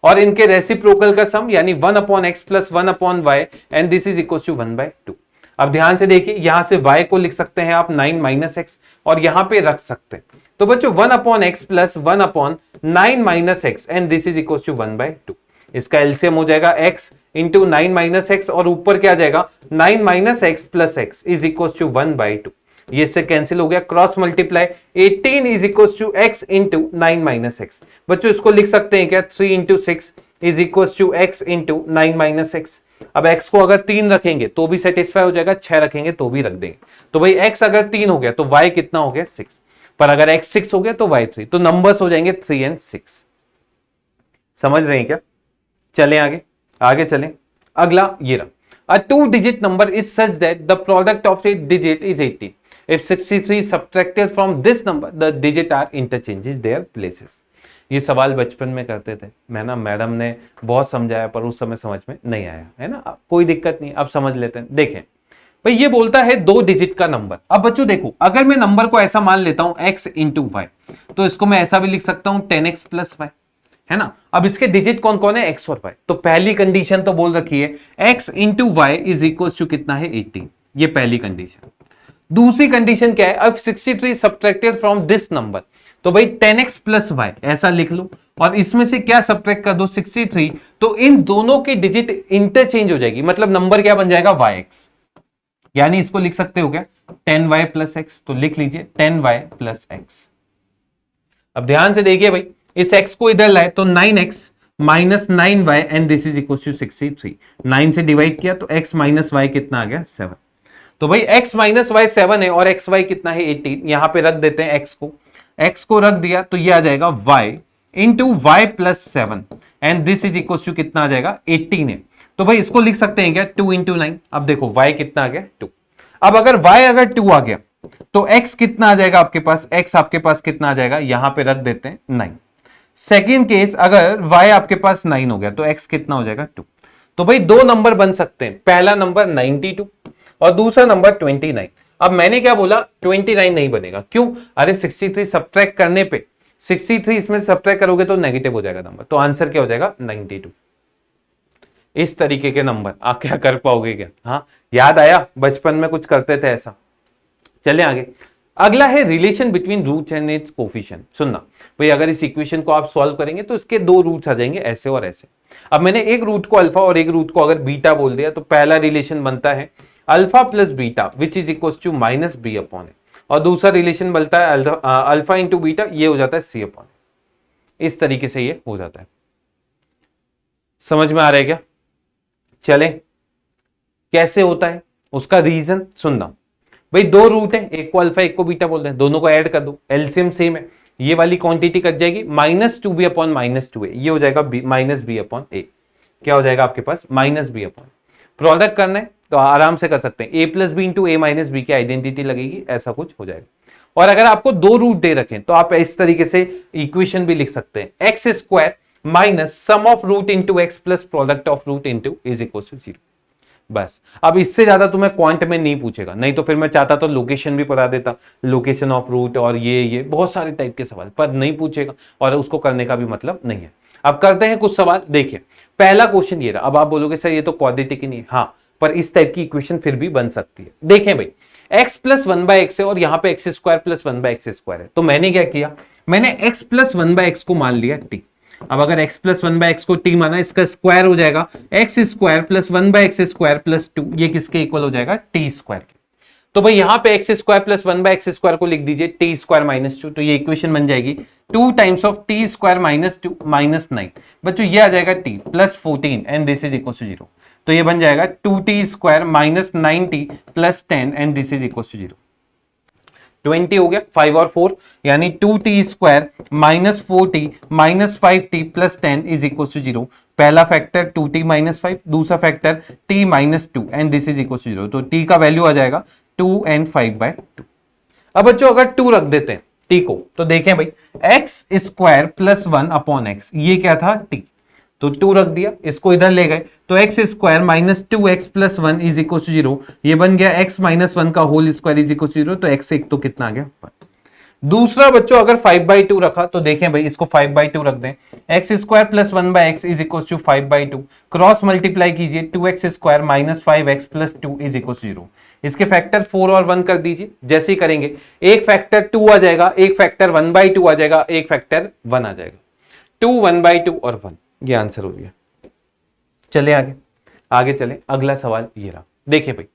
A: और इनके रेसिप्रोकल का सम यानी 1/x plus 1/y and this is equal to 1/2। अब ध्यान से देखिए, यहां से y को लिख सकते हैं आप 9 माइनस एक्स और यहां पे रख सकते हैं। तो बच्चों 1/x plus 1/9 minus x and this is equal to 1/2। इसका एलसीएम हो जाएगा x इंटू 9 माइनस एक्स और ऊपर क्या आ जाएगा 9 minus x plus x is equal to 1/2। ये इससे कैंसिल हो गया, cross multiply 18 is equal to x into 9 minus x. बच्चों इसको लिख सकते हैं क्या 3 into 6 is equal to x into 9 minus x. अब x को अगर 3 रखेंगे तो भी सेटिस्फाई हो जाएगा, 6 रखेंगे तो भी रख देंगे। तो भाई x अगर 3 हो गया तो y कितना हो गया 6, पर अगर x 6 हो गया तो y 3, तो नंबर्स हो जाएंगे 3 एंड 6। समझ रहे हैं क्या? चलें आगे, आगे चलें। अगला ये रहा, a 2-digit number is such that the product of a digit is 18. If 63 is subtracted from this number, the digit are interchanges their places. ये सवाल बचपन में करते थे, मैं ना मैडम ने बहुत समझाया पर उस समय समझ में नहीं आया, है ना। कोई दिक्कत नहीं, अब समझ लेते हैं। देखें भाई, ये बोलता है 2 डिजिट का नंबर। अब बच्चों देखो, अगर मैं नंबर को ऐसा मान लेता हूं x इंटू वाई, तो इसको मैं ऐसा भी लिख सकता हूं 10x प्लस वाई, है ना। अब इसके डिजिट कौन कौन है, x और y। तो पहली कंडीशन तो बोल रखी है x into y is equal to कितना है 18, ये पहली कंडीशन। दूसरी कंडीशन क्या है, अब 63 सब्ट्रैक्टेड फ्रॉम दिस नंबर, तो भाई 10x प्लस वाई ऐसा लिख लो और इसमें से क्या सब्ट्रैक्ट कर दो 63, तो इन दोनों की डिजिट इंटरचेंज हो जाएगी, मतलब नंबर क्या बन जाएगा yx, यानी इसको लिख सकते हो क्या 10y प्लस एक्स। तो लिख लीजिए 10y प्लस एक्स। अब ध्यान से देखिए भाई, इस x को इधर लाए तो 9x minus 9y and this is equal to 63। 9 से डिवाइड किया तो x माइनस वाई कितना आ गया 7। तो भाई x माइनस वाई 7 है और xy कितना है 18। यहां पे रख देते हैं x को रख दिया तो ये आ जाएगा y into y plus 7 and this is equal to कितना आ जाएगा 18 है। तो भाई इसको लिख सकते हैं क्या 2 इंटू 9। अब देखो y कितना आ गया 2। अब अगर y अगर 2 आ गया तो x कितना आ जाएगा आपके पास, x आपके पास कितना आ जाएगा, यहां पे रख देते हैं 9। सेकेंड केस, अगर y आपके पास 9 हो गया तो x कितना हो जाएगा 2। तो भाई दो नंबर बन सकते हैं, पहला नंबर 92 और दूसरा नंबर 29। अब मैंने क्या बोला 29 नहीं बनेगा, क्यों, अरे 63 सब्ट्रैक्ट करने पे 63 इसमें सब्ट्रैक्ट करोगे तो नेगेटिव हो जाएगा नंबर, तो आंसर क्या हो जाएगा 92। इस तरीके के नंबर आप क्या कर पाओगे क्या? हाँ, याद आया, बचपन में कुछ करते थे ऐसा। चले आगे। अगला है relation between roots and its coefficient. सुनना भाई, अगर इस इक्वेशन को आप सॉल्व करेंगे तो इसके दो रूट्स आ जाएंगे, ऐसे और ऐसे। अब मैंने एक रूट को अल्फा और एक रूट को अगर बीटा बोल दिया तो पहला रिलेशन बनता है alpha plus beta which is equal to minus b upon a, और दूसरा रिलेशन बनता है अल्फा इंटू बीटा, ये हो जाता है सी अपॉन ए। इस तरीके से ये हो जाता है। समझ में आ रहा है क्या? चले, कैसे होता है उसका रीजन सुनना भाई। दो रूट है, एक को अल्फा एक को बीटा बोलते हैं, दोनों को ऐड कर दो, एलसीएम सेम है, ये वाली क्वांटिटी कट जाएगी, -2b अपॉन -2a, ये हो जाएगा माइनस बी अपॉन ए। क्या हो जाएगा आपके पास माइनस बी अपॉन। प्रोडक्ट करना है तो आराम से कर सकते हैं, a plus b into a minus b की आइडेंटिटी लगेगी, ऐसा कुछ हो जाएगा। और अगर आपको दो रूट दे रखें तो आप इस तरीके से इक्वेशन भी लिख सकते हैं, x square minus sum of root into x plus product of root into is equal to 0। बस, अब इससे ज्यादा तुम्हें क्वांट में नहीं पूछेगा, नहीं तो फिर मैं चाहता तो लोकेशन भी पढ़ा देता, लोकेशन ऑफ रूट और ये बहुत सारे टाइप के सवाल, पर नहीं पूछेगा और उसको करने का भी मतलब नहीं है। अब करते हैं कुछ सवाल। देखिए पहला क्वेश्चन ये रहा। अब आप बोलोगे सर ये तो क्वाड्रेटिक ही नहीं है, हाँ, पर इस टाइप की इक्वेशन फिर भी बन सकती है। देखें भाई, x प्लस 1/x है और यहाँ पे x square plus 1/x square है, तो मैंने क्या किया, मैंने x प्लस 1/x को मान लिया t। अब अगर x प्लस 1/x को t माना, इसका स्क्वायर हो जाएगा x square plus 1/x square plus 2, ये किसके इक्वल हो जाएगा t स्क्वायर के। तो भाई यहाँ पे x square plus 1/x square को लिख दीजिए t स्क्वायर माइनस 2, तो ये इक्वेशन बन जाएगी 2 times of t square minus 2 minus 9। बच्चों ये आ जाएगा t plus 14 and this is equal to 0, तो ये बन जाएगा 2t square minus 9t plus 10 and this is equal to 0। 20 हो गया, 5 और 4 यानी 2t square minus 4t minus 5t plus 10 is equal to 0। पहला फैक्टर 2t माइनस 5, दूसरा factor t minus 2 and this is equal to 0। तो t का वैल्यू आ जाएगा 2 एंड 5/2। अब बच्चों अगर 2 रख देते हैं t को, तो देखें भाई x square plus 1 upon x, ये क्या था t, तो 2 रख दिया, इसको इधर ले गए तो x square minus 2x plus 1 is equal to 0, ये बन गया x माइनस 1 का whole square is equal to 0, तो x से एक तो कितना आ गया 1। दूसरा बच्चों अगर 5/2 रखा तो देखें भाई, इसको 5/2 रख दें, x square plus 1/x is equal to 5/2, cross multiply कीजिए 2x square minus 5x plus 2 is equal to 0। इसके फैक्टर 4 और 1 कर दीजिए, जैसे ही करेंगे एक फैक्टर 2 आ जाएगा, एक फैक्टर 1/2 आ जाएगा, एक फैक्टर 1 आ जाएगा, 2 1/2 और 1, ये आंसर हो गया। चले आगे, आगे चले, अगला सवाल ये रहा। देखिए भाई,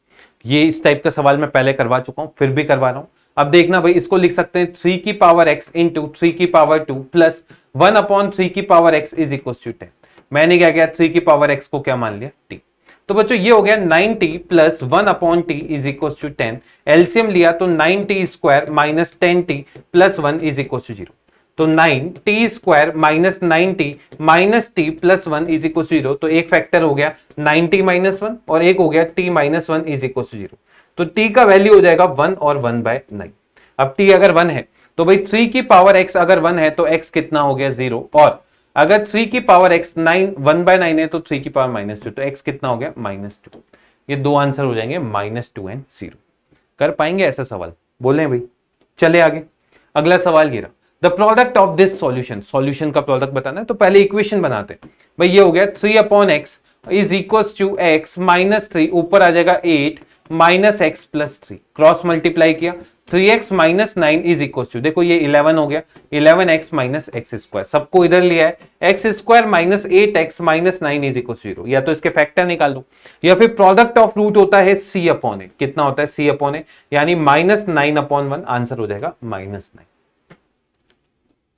A: ये इस टाइप का सवाल मैं पहले करवा चुका हूं, फिर भी करवा रहा हूं। अब देखना भाई, इसको लिख सकते हैं 3 की पावर x इंटू 3 की पावर 2 प्लस 1 अपॉन 3 की power x is equal to 10। मैंने क्या किया, 3 की पावर x को क्या मान लिया, t। तो बच्चों ये हो गया 9t plus 1 upon t is equal to 10। LCM लिया तो 9t square minus 10t plus 1 is equal to 0। तो 9t square minus 9t minus t plus 1 is equal to 0। तो एक फैक्टर हो गया 9t माइनस 1 और एक हो गया t minus 1 is equal to 0। तो t का वैल्यू हो जाएगा 1 और 1/9। अब t अगर 1 है तो भाई 3 की पावर x अगर 1 है तो x कितना हो गया 0, और अगर 3 की पावर x 1/9 है तो 3 की पावर -2, तो x कितना हो गया -2। ये दो आंसर हो जाएंगे -2 एंड 0। कर पाएंगे ऐसा सवाल, बोले भाई। चले आगे, अगला सवाल ये रहा, the product of this solution, solution का प्रोडक्ट बताना है तो पहले इक्वेशन बनाते हैं भाई। ये हो गया 3 upon x is equal to x minus 3, ऊपर आ जाएगा 8 minus x plus 3, cross multiply किया 3x minus 9 is equal to, देखो ये 11 हो गया, 11x माइनस एक्स स्क्वायर, सबको इधर लिया है, x square minus 8x minus 9 is equal to 0। या तो इसके फैक्टर निकाल दो, या फिर प्रोडक्ट ऑफ रूट होता है c अपॉन ए, कितना होता है c अपॉन ए, यानी -9 अपॉन 1, आंसर हो जाएगा -9।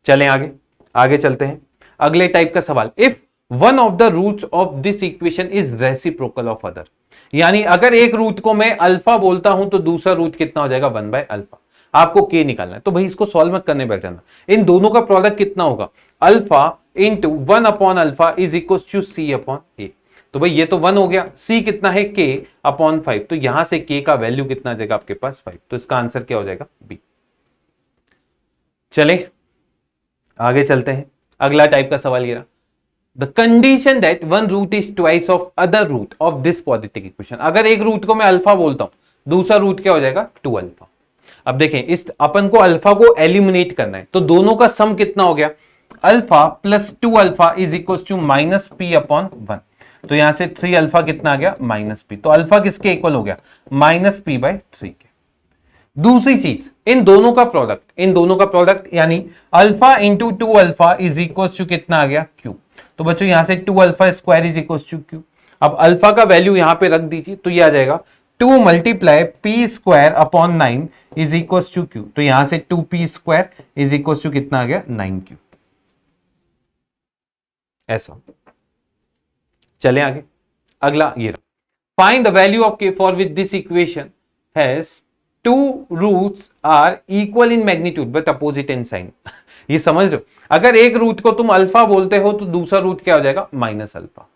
A: चलें आगे, आगे चलते हैं, अगले टाइप का सवाल, if one of the roots of this equation is reciprocal of other, यानी अगर एक रूट को मैं अल्फा बोलता हूं तो दूसरा रूट कितना हो जाएगा 1/अल्फा। आपको के निकालना है, तो भाई इसको सॉल्व मत करने बैठ जाना, इन दोनों का प्रोडक्ट कितना होगा, alpha into 1 upon alpha is equal to c upon a. तो भाई ये तो 1 हो गया, सी कितना है k अपॉन 5, तो यहां से k का वैल्यू कितना आ जाएगा आपके पास 5, तो इसका आंसर क्या हो जाएगा बी। चले आगे चलते हैं, अगला टाइप का सवाल ये रहा, the condition that one root is twice of other root of this quadratic equation, अगर एक रूट को मैं अल्फा बोलता हूं, दूसरा रूट क्या हो जाएगा 2 अल्फा। अब देखें, इस अपन को अल्फा को एलिमिनेट करना है, तो दोनों का सम कितना हो गया, alpha plus 2 alpha is equal to minus p upon 1, तो यहां से 3 अल्फा कितना आ गया -p, तो अल्फा किसके इक्वल हो गया -p/3 के। दूसरी चीज, इन दोनों का प्रोडक्ट यानी alpha into 2 alpha is equal to कितना आ गया q, तो बच्चों यहां से 2 alpha square is equal to q। अब अल्फा का वैल्यू यहां पे रख दीजिए, तो ये आ जाएगा 2 multiply p square upon 9 is equal to q, तो यहां से 2p square is equal to कितना आ गया 9q, ऐसा। चलें आगे, अगला ये रहा, find the value of k for which this equation has 2 roots are equal in magnitude but opposite in sign. ये समझ रहे हो, अगर एक रूट को तुम अल्फा बोलते हो तो दूसरा रूट क्या हो जाएगा -अल्फा।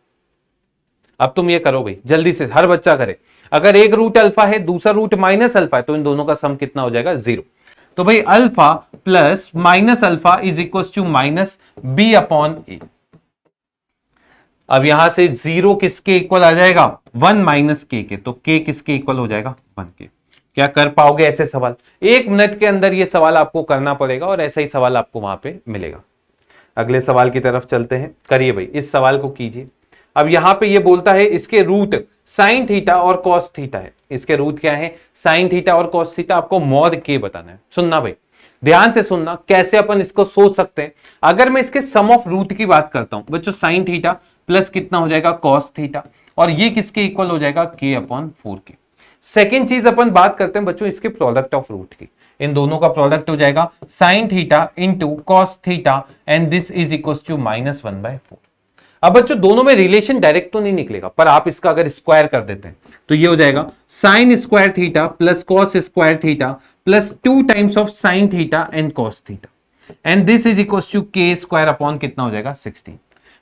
A: अब तुम ये करो भाई, जल्दी से हर बच्चा करे, अगर एक रूट अल्फा है दूसरा रूट -अल्फा है तो इन दोनों का सम कितना हो जाएगा 0। तो भाई alpha plus -alpha is equal to -b upon a. अब यहां से 0 किसके इक्वल आ जाएगा 1 माइनस k के, तो k किसके इक्वल हो जाएगा 1 के। क्या कर पाओगे ऐसे सवाल, 1 मिनट के अंदर ये सवाल आपको करना पड़ेगा और ऐसा ही सवाल आपको वहां पे मिलेगा। अगले सवाल की तरफ चलते हैं, करिए भाई, इस सवाल को कीजिए। अब यहां पे ये बोलता है इसके रूट साइन थीटा और कॉस थीटा है, इसके रूट क्या है साइन थीटा और कॉस थीटा, आपको मॉड के बताना है। सुनना भाई, ध्यान से सुनना, कैसे अपन इसको सोच सकते हैं। अगर मैं इसके सम ऑफ रूट की बात करता हूं बच्चों, साइन थीटा प्लस कितना हो जाएगा कॉस थीटा, और ये किसके इक्वल हो जाएगा k अपॉन 4k। सेकेंड चीज अपन बात करते हैं बच्चों इसके प्रोडक्ट ऑफ रूट की, इन दोनों का प्रोडक्ट हो जाएगा sine theta into cos theta and this is equal to -1/4। अब बच्चों दोनों में रिलेशन डायरेक्ट तो नहीं निकलेगा, पर आप इसका अगर स्क्वायर कर देते हैं तो ये हो जाएगा sine square theta plus cos square theta plus 2 times of sine theta and cos theta and this is equal to k square upon कितना हो जाएगा 16।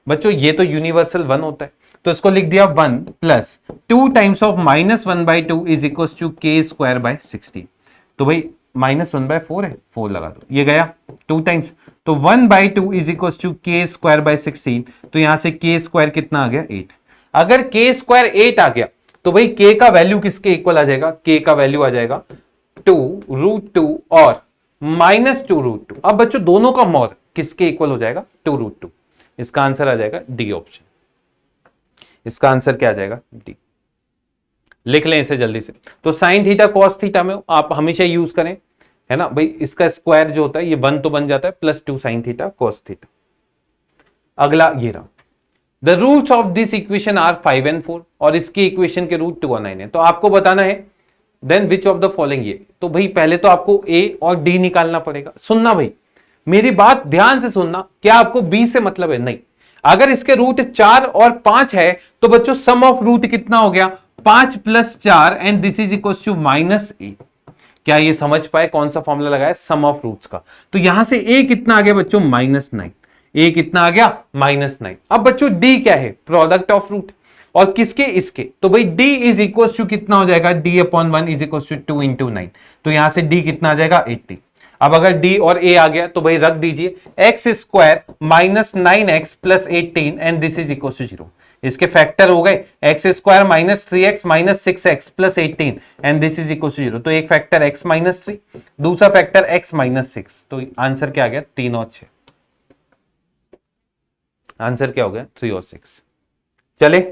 A: बच्चों ये तो यूनिवर्सल 1 होता है, तो इसको लिख दिया 1 plus 2 times of -1/2 is equal to k square by 16। तो भाई -1/4 है, 4 लगा दो, ये गया 2 टाइम्स, तो 1/2 is equal to k square by 16, तो यहां से k स्क्वायर कितना आ गया 8। अगर k स्क्वायर 8 आ गया तो भाई k का वैल्यू किसके इक्वल आ जाएगा, k का वैल्यू आ जाएगा 2√2 और -2√2। अब बच्चों दोनों का मॉड किसके इक्वल हो जाएगा, 2√2। इसका आंसर आ जाएगा डी ऑप्शन। इसका आंसर क्या आ जाएगा, डी। लिख लें इसे जल्दी से। तो साइन थीटा कॉस थीटा में आप हमेशा यूज करें, है ना भाई, इसका स्क्वायर जो होता है ये 1 तो बन जाता है, +2 साइन थीटा कॉस थीटा। अगला ये रहा, the roots of this equation are 5 and 4, और इसकी इक्वेशन के रूट 2 और 9 है। तो आपको बताना है then which of the following ये। तो भाई पहले तो आपको ए और डी निकालना पड़ेगा। सुनना भाई, मेरी बात ध्यान से सुनना, क्या आपको बी से मतलब है, नहीं। अगर इसके रूट 4 और 5 है तो बच्चों सम ऑफ रूट कितना हो गया, 5 + 4 and this is equal to -8। क्या ये समझ पाए कौन सा फॉर्मूला लगाया, सम ऑफ रूट्स का। तो यहां से ए कितना आ गया बच्चों, -9। ए कितना आ गया, -9। अब बच्चों डी क्या है, प्रोडक्ट ऑफ रूट, और किसके, इसके। तो भाई d इज इक्वल टू कितना हो जाएगा, d/1 इज इक्वल टू 2 × 9। तो यहां से d कितना आ जाएगा, 80। अब अगर d और a आ गया तो भाई रख दीजिए, x² -9x + 18 and this is equal to 0। इसके फैक्टर हो गए, x² -3x -6x + 18 and this is equal to 0। तो एक फैक्टर x -3, दूसरा फैक्टर x -6। तो आंसर क्या आ गया, 3 और 6। आंसर क्या हो गया, 3 और 6। चले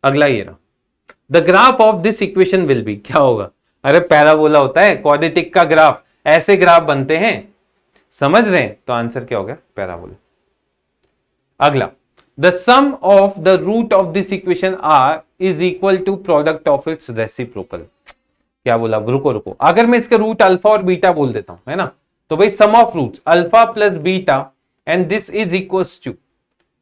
A: अगला ये रहा, the graph of this equation will be, क्या होगा, अरे पैराबोला होता है, क्वाड्रेटिक का ग्राफ ऐसे ग्राफ बनते हैं, समझ रहे हैं। तो आंसर क्या हो गया, पैराबोला। अगला, the sum of the root of this equation are is equal to product of its reciprocal. क्या बोला, रुको रुको, अगर मैं इसके रूट अल्फा और बीटा बोल देता हूं, है ना, तो भाई sum of roots alpha + beta and this is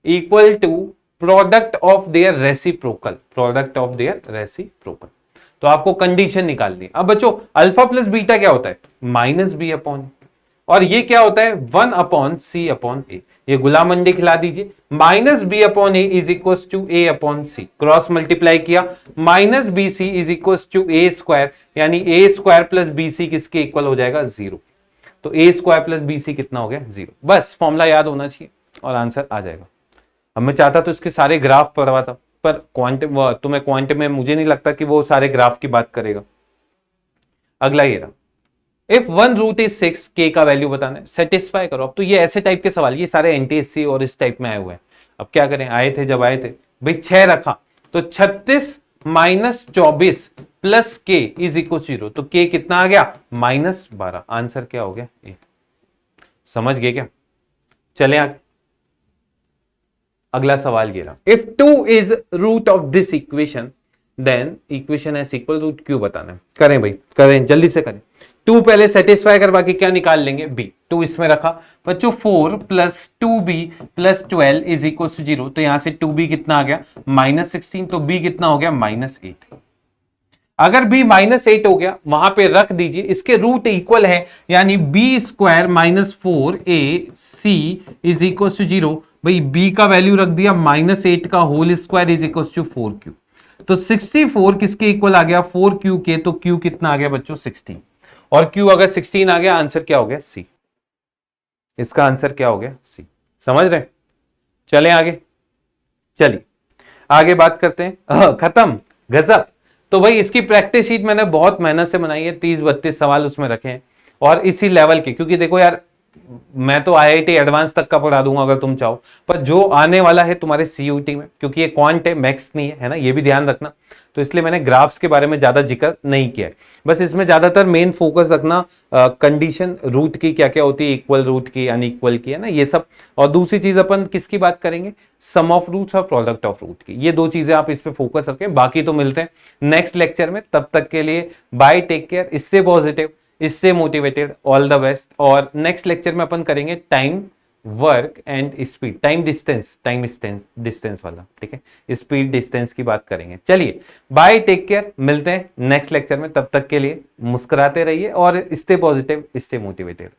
A: equal to product of their reciprocal, product of their reciprocal. तो आपको कंडीशन निकालनी है। अब बच्चों अल्फा + बीटा क्या होता है, -b/, और ये क्या होता है, 1/c/a। ये गुलाम मंडी खिला दीजिए, -b/a is equal to a/c, cross multiply किया, -bc is equal to a², यानी a² + bc किसके इक्वल हो जाएगा, 0। तो a² + bc कितना हो गया, 0। बस फॉर्मूला याद होना चाहिए और आंसर आ जाएगा। अब मैं चाहता तो इसके सारे ग्राफ पढ़वाता, पर क्वांटम, तुम्हें क्वांटम में मुझे नहीं लगता कि वो सारे ग्राफ की बात करेगा। अगला ये रहा, इफ 1√6 k का वैल्यू बताना है, सेटिस्फाई करो। अब तो ये ऐसे टाइप के सवाल, ये सारे एनटीएससी और इस टाइप में आए हुए हैं। अब क्या करें, आए थे जब आए थे भाई 6 रखा, तो 36 - 24 + k इज इक्वल 0। तो k कितना आ गया, -12। आंसर क्या हो गया, ए। समझ गए क्या, चले आगे। अगला सवाल ये रहा, if 2 is root of this equation then equation as equal root q बताना है। करें भाई, करें जल्दी से करें। 2 पहले सेटिस्फाई कर, बाकी क्या निकाल लेंगे, b। 2 इसमें रखा बच्चों, 4 + 2b + 12 इज इक्वल टू 0। तो यहां से 2b कितना आ गया, -16। तो b कितना हो गया, -8। अगर b -8 हो गया, वहां पे रख दीजिए, इसके रूट इक्वल है, यानी b² -4ac is equal to 0। भाई b का वैल्यू रख दिया, -8 का whole square is equal to 4q। तो 64 किसके इक्वल आ गया, 4q के। तो q कितना आ गया बच्चों, 16। और q अगर 16 आ गया, आंसर क्या हो गया, c। इसका आंसर क्या हो गया, c। समझ रहे, चलें आगे। चलिए आगे बात करते हैं। खत्म, गजब। तो भाई इसकी प्रैक्टिस शीट मैंने बहुत मेहनत से बनाई है, 30-32 सवाल उसमें रखे हैं, और इसी लेवल के, क्योंकि देखो यार मैं तो IIT एडवांस तक का पढ़ा दूंगा अगर तुम चाहो, पर जो आने वाला है तुम्हारे CUT में, क्योंकि ये क्वांट है, मैथ्स नहीं है ना, ये भी ध्यान रखना। तो इसलिए मैंने ग्राफ्स के बारे में ज्यादा जिक्र नहीं किया है, बस इसमें ज्यादातर मेन फोकस रखना कंडीशन रूट की क्या क्या होती है, इक्वल रूट की, अनइक्वल की, है ना, ये सब। और दूसरी चीज अपन किसकी बात करेंगे, सम ऑफ रूट्स और प्रोडक्ट ऑफ रूट की। ये 2 चीजें आप इस पे फोकस रखें। बाकी तो मिलते हैं नेक्स्ट लेक्चर में, तब तक के लिए बाय, टेक केयर। इससे पॉजिटिव, इससे मोटिवेटेड, ऑल द बेस्ट। और नेक्स्ट लेक्चर में अपन करेंगे time, work and speed, time distance वाला, ठीक है, स्पीड डिस्टेंस की बात करेंगे। चलिए बाय, टेक केयर, मिलते हैं नेक्स्ट लेक्चर में। तब तक के लिए मुस्कुराते रहिए और स्टे पॉजिटिव, स्टे मोटिवेटेड।